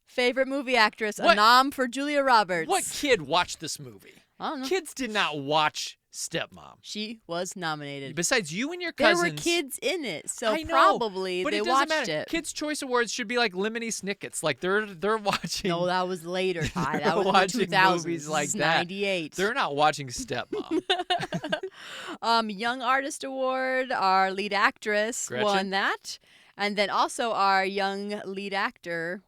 Favorite Movie Actress, a What- nom for Julia Roberts. What kid watched this movie? I don't know. Kids did not watch Stepmom. She was nominated. Besides you and your There cousins. were kids in it, so I know, probably but they it doesn't watched matter. it. Kids' Choice Awards should be like Lemony Snicket's. Like they're watching. No, that was later, Ty. They're That was watching in the 2000s. movies like This is that. 98. They're not watching Stepmom. Young Artist Award, our lead actress Gretchen? won that. And then also our young lead actor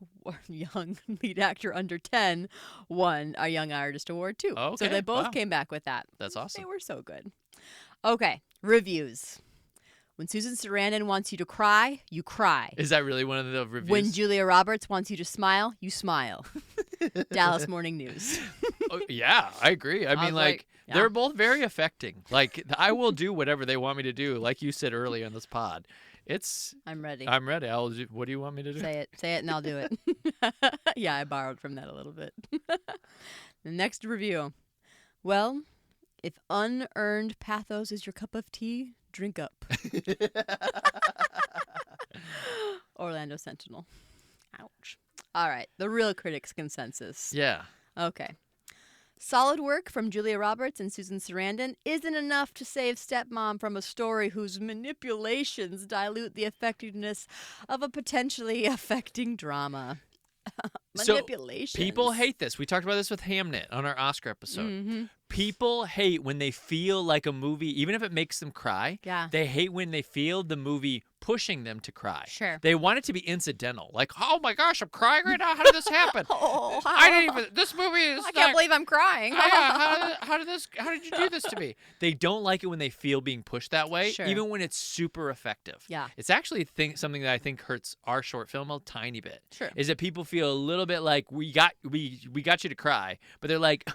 under 10 won our Young Artist Award too. So Okay, they both wow. came back with that. That's awesome. They were so good. Okay, reviews. When Susan Sarandon wants you to cry, you cry. Is that really one of the reviews? When Julia Roberts wants you to smile, you smile. Dallas Morning News. Oh, yeah, I agree. I mean, was like, yeah. they're both very affecting. Like, I will do whatever they want me to do. Like you said earlier in this pod, I'm ready. I'm ready. What do you want me to do? Say it, and I'll do it. Yeah, I borrowed from that a little bit. The next review. Well, if unearned pathos is your cup of tea, drink up. Orlando Sentinel. Ouch. All right, the real critics' consensus. Yeah. Okay. Solid work from Julia Roberts and Susan Sarandon isn't enough to save Stepmom from a story whose manipulations dilute the effectiveness of a potentially affecting drama. Manipulations. So people hate this. We talked about this with Hamnet on our Oscar episode. Mm-hmm. People hate when they feel like a movie, even if it makes them cry. Yeah. They hate when they feel the movie pushing them to cry. Sure. They want it to be incidental. Like, oh my gosh, I'm crying right now. How did this happen? Oh, I didn't even. This movie is. I can't believe I'm crying. How did you do this to me? They don't like it when they feel being pushed that way, Sure. even when it's super effective. Yeah. It's actually something that I think hurts our short film a tiny bit. Sure. Is that people feel a little bit like we got you to cry, but they're like,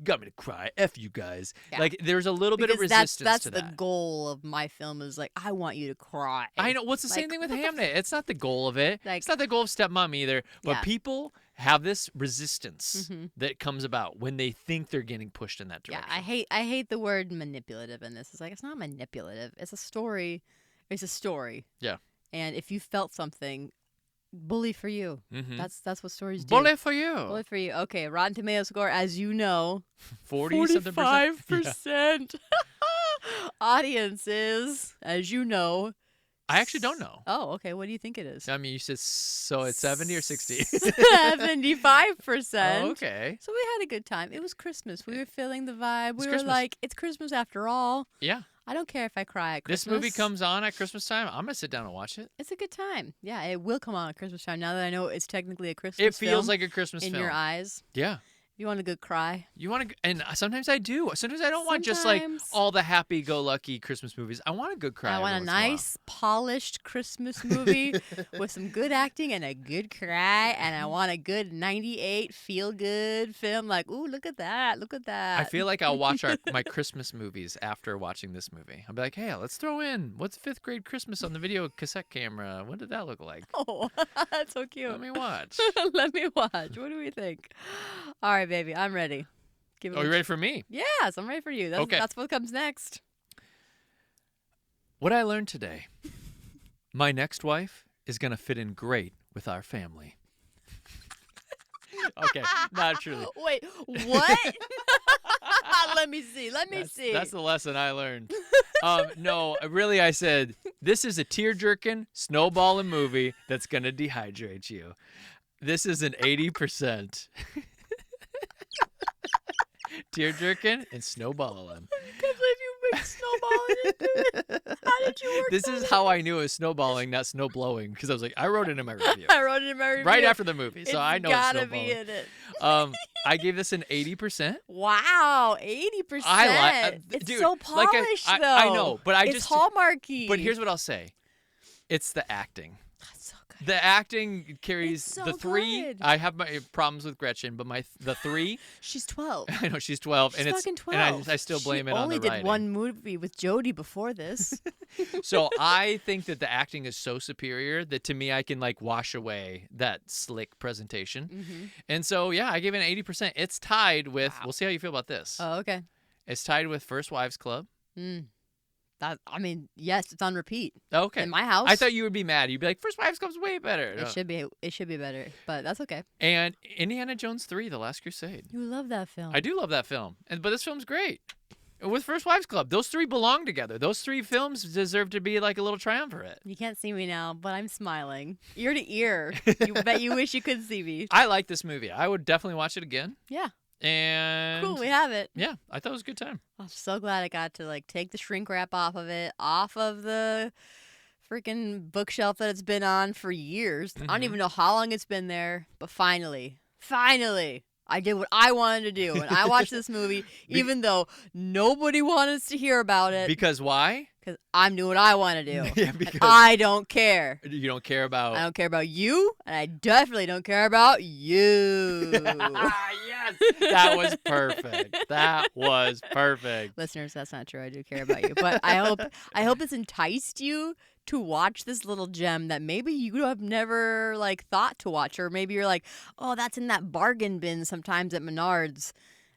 got me to cry. F you guys. Yeah. Like there's a little bit of Because resistance that's to the that. goal of my film is like, I want you to cry. I know. What's the same Like, thing with what the Hamnet? It's not the goal of it. Like- It's not the goal of Stepmom either. But Yeah. people have this resistance Mhm. that comes about when they think they're getting pushed in that Yeah, direction. I hate the word manipulative in this. It's like, it's not manipulative. It's a story. It's a story. Yeah. And if you felt something, bully for you. Mhm. That's what stories do. Bullet for you. Bully for you. Okay, Rotten Tomatoes score, as you know, 40-something%. 45%. Audience is, as you know. I actually don't know. Oh, okay. What do you think it is? I mean, you said so it's 70 or 60. 75%. Oh, okay. So we had a good time. It was Christmas. We were feeling the vibe. We were Christmas. like, it's Christmas after all. Yeah. I don't care if I cry at Christmas. This movie comes on at Christmas time. I'm going to sit down and watch it. It's a good time. Yeah, it will come on at Christmas time. Now that I know it's technically a Christmas It feels film like a Christmas in film. your eyes. Yeah. You want a good cry? You want to, and sometimes I do. Sometimes I don't want just like Sometimes. all the happy-go-lucky Christmas movies. I want a good cry. I every want a once in while. nice, polished Christmas movie with some good acting and a good cry, and I want a good 98 feel-good film. Like, ooh, look at that. Look at that. I feel like I'll watch my Christmas movies after watching this movie. I'll be like, hey, let's throw in what's fifth grade Christmas on the video cassette camera. What did that look like? Oh, that's so cute. Let me watch. Let me watch. What do we think? All right, baby. I'm ready. Give it Oh, a you ready for me? Yes, I'm ready for you. Okay. That's what comes next. What I learned today. My next wife is going to fit in great with our family. Okay, not truly. Wait, what? Let me see. Let me see. That's the lesson I learned. No, really, I said, this is a tear-jerking, snowballing movie that's going to dehydrate you. This is an 80%. Tear-jerking and snowballing. I can't believe you mixed snowballing into it. How did you work This that is out? how I knew it was snowballing, not snowblowing, because I was like, I wrote it in my review. I wrote it in my review. Right after the movie, so I know it's gotta snowballing. be in it. I gave this an 80%. Wow, 80%. It's dude, so like polished, I though. know, but I it's just Hallmarky. But here's what I'll say. It's the acting. That's so good. The acting carries It's so the three. good. I have my problems with Gretchen, but the three. She's 12. I know she's 12, She's and fucking it's 12. and I still blame she it on only the did writing. one movie with Jodie before this. So I think that the acting is so superior that to me I can like wash away that slick presentation. Mm-hmm. And so yeah, I gave it an 80%. It's tied with. Wow. We'll see how you feel about this. Oh, okay. It's tied with First Wives Club. That I mean, yes, it's on repeat. Okay. In my house. I thought you would be mad. You'd be like, First Wives comes way better. No. It should be better, but that's okay. And Indiana Jones 3, The Last Crusade. You love that film. I do love that film. But this film's great. With First Wives Club, those three belong together. Those three films deserve to be like a little triumvirate. You can't see me now, but I'm smiling ear to ear. You bet you wish you could see me. I like this movie. I would definitely watch it again. Yeah. And Cool, we have it. yeah, I thought it was a good time. I'm so glad I got to like take the shrink wrap off of it, off of the freaking bookshelf that it's been on for years. I don't even know how long it's been there, but finally, I did what I wanted to do, and I watched this movie, even though nobody wanted us to hear about it. Because why? Because I'm doing what I want to do. Yeah, and because I don't care. you don't care about. I don't care about you, and I definitely don't care about you. Yes, that was perfect. That was perfect. Listeners, that's not true. I do care about you, but I hope this enticed you to watch this little gem that maybe you have never like thought to watch, or maybe you're like, oh, that's in that bargain bin sometimes at Menards.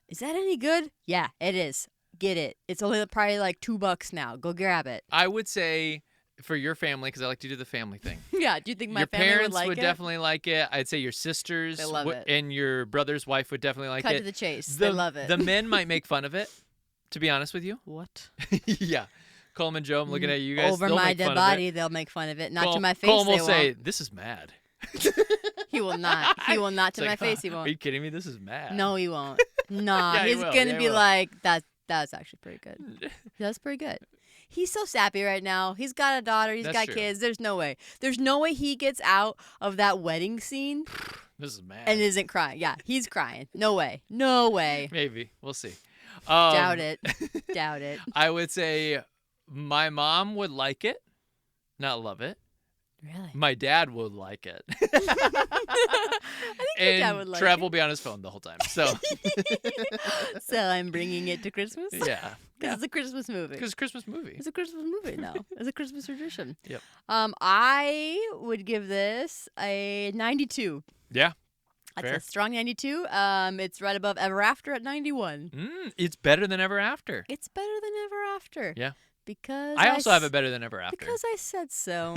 Is that any good? Yeah, it is. Get it. It's only probably like $2 now. Go grab it. I would say for your family, because I like to do the family thing. Yeah. Do you think my your family parents would like it? definitely like it. I'd say your sisters They love it. and your brother's wife would definitely like Cut it. to the chase. They love it. The men might make fun of it, to be honest with you. What? Yeah. Coleman Joe, I'm looking at you guys. Over They'll my make dead fun body, of it. they'll make fun of it. Not to Cole- my face, Colm they will say, won't. "This is mad." He will not. He will not to It's my like, face. He Are won't. you kidding me? This is mad. No, he won't. Nah, Yeah, he he's will. gonna Yeah, he be will. like, that's actually pretty good. That's pretty good. He's so sappy right now. He's got a daughter. He's That's got true. kids. There's no way. There's no way he gets out of that wedding scene This is mad. and isn't crying. Yeah, he's crying. No way. No way. Maybe. We'll see. Doubt it. Doubt it. I would say my mom would like it, not love it. Really? My dad would like it. I think your and dad would like Trev it. will be on his phone the whole time. So, So I'm bringing it to Christmas? yeah. Because it's a Christmas movie. Because it's a Christmas movie. It's a Christmas movie now. It's a Christmas tradition. Yep. I would give this a 92. Yeah. That's Fair. a strong 92. It's right above Ever After at 91. It's better than Ever After. It's better than Ever After. Yeah. Because I also have s- it better than Ever After. Because I said so.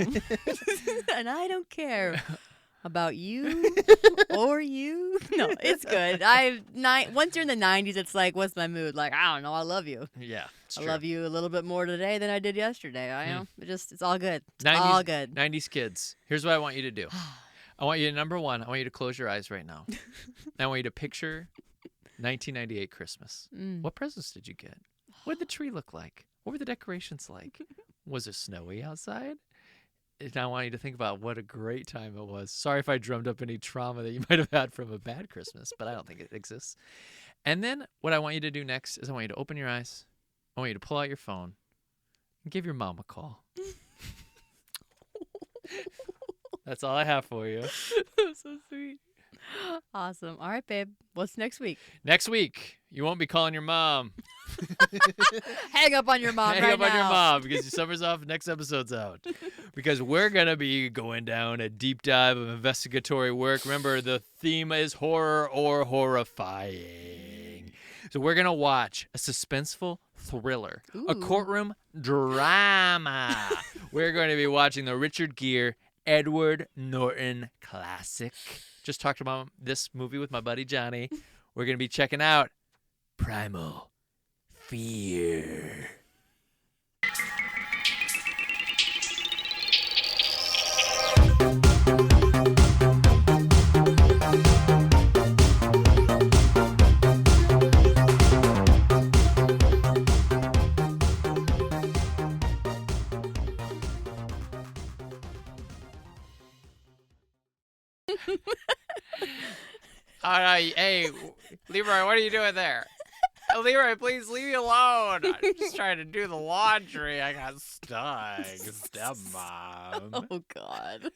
And I don't care about you or you. No, it's good. Once you're in the 90s, it's like, what's my mood? Like, I don't know. I love you. Yeah. It's I true. love you a little bit more today than I did yesterday. I know. It's all good. It's 90s, all good. 90s kids. Here's what I want you to do. I want you to, number one, I want you to close your eyes right now. I want you to picture 1998 Christmas. What presents did you get? What did the tree look like? What were the decorations like? Was it snowy outside? And I want you to think about what a great time it was. Sorry if I drummed up any trauma that you might have had from a bad Christmas, but I don't think it exists. And then what I want you to do next is I want you to open your eyes. I want you to pull out your phone and give your mom a call. That's all I have for you. So sweet. Awesome. All right, babe. What's next week? Next week, you won't be calling your mom. Hang up on your mom Hang right up now. on your mom because your summer's off. Next episode's out. Because we're going to be going down a deep dive of investigatory work. Remember, the theme is horror or horrifying. So we're going to watch a suspenseful thriller, a courtroom drama. We're going to be watching the Richard Gere, Edward Norton classic. Just talked about this movie with my buddy Johnny. We're going to be checking out Primal Fear. All right, hey, Leroy, what are you doing there? Leroy, please leave me alone. I'm just trying to do the laundry. I got stuck. Stepmom. Oh, God.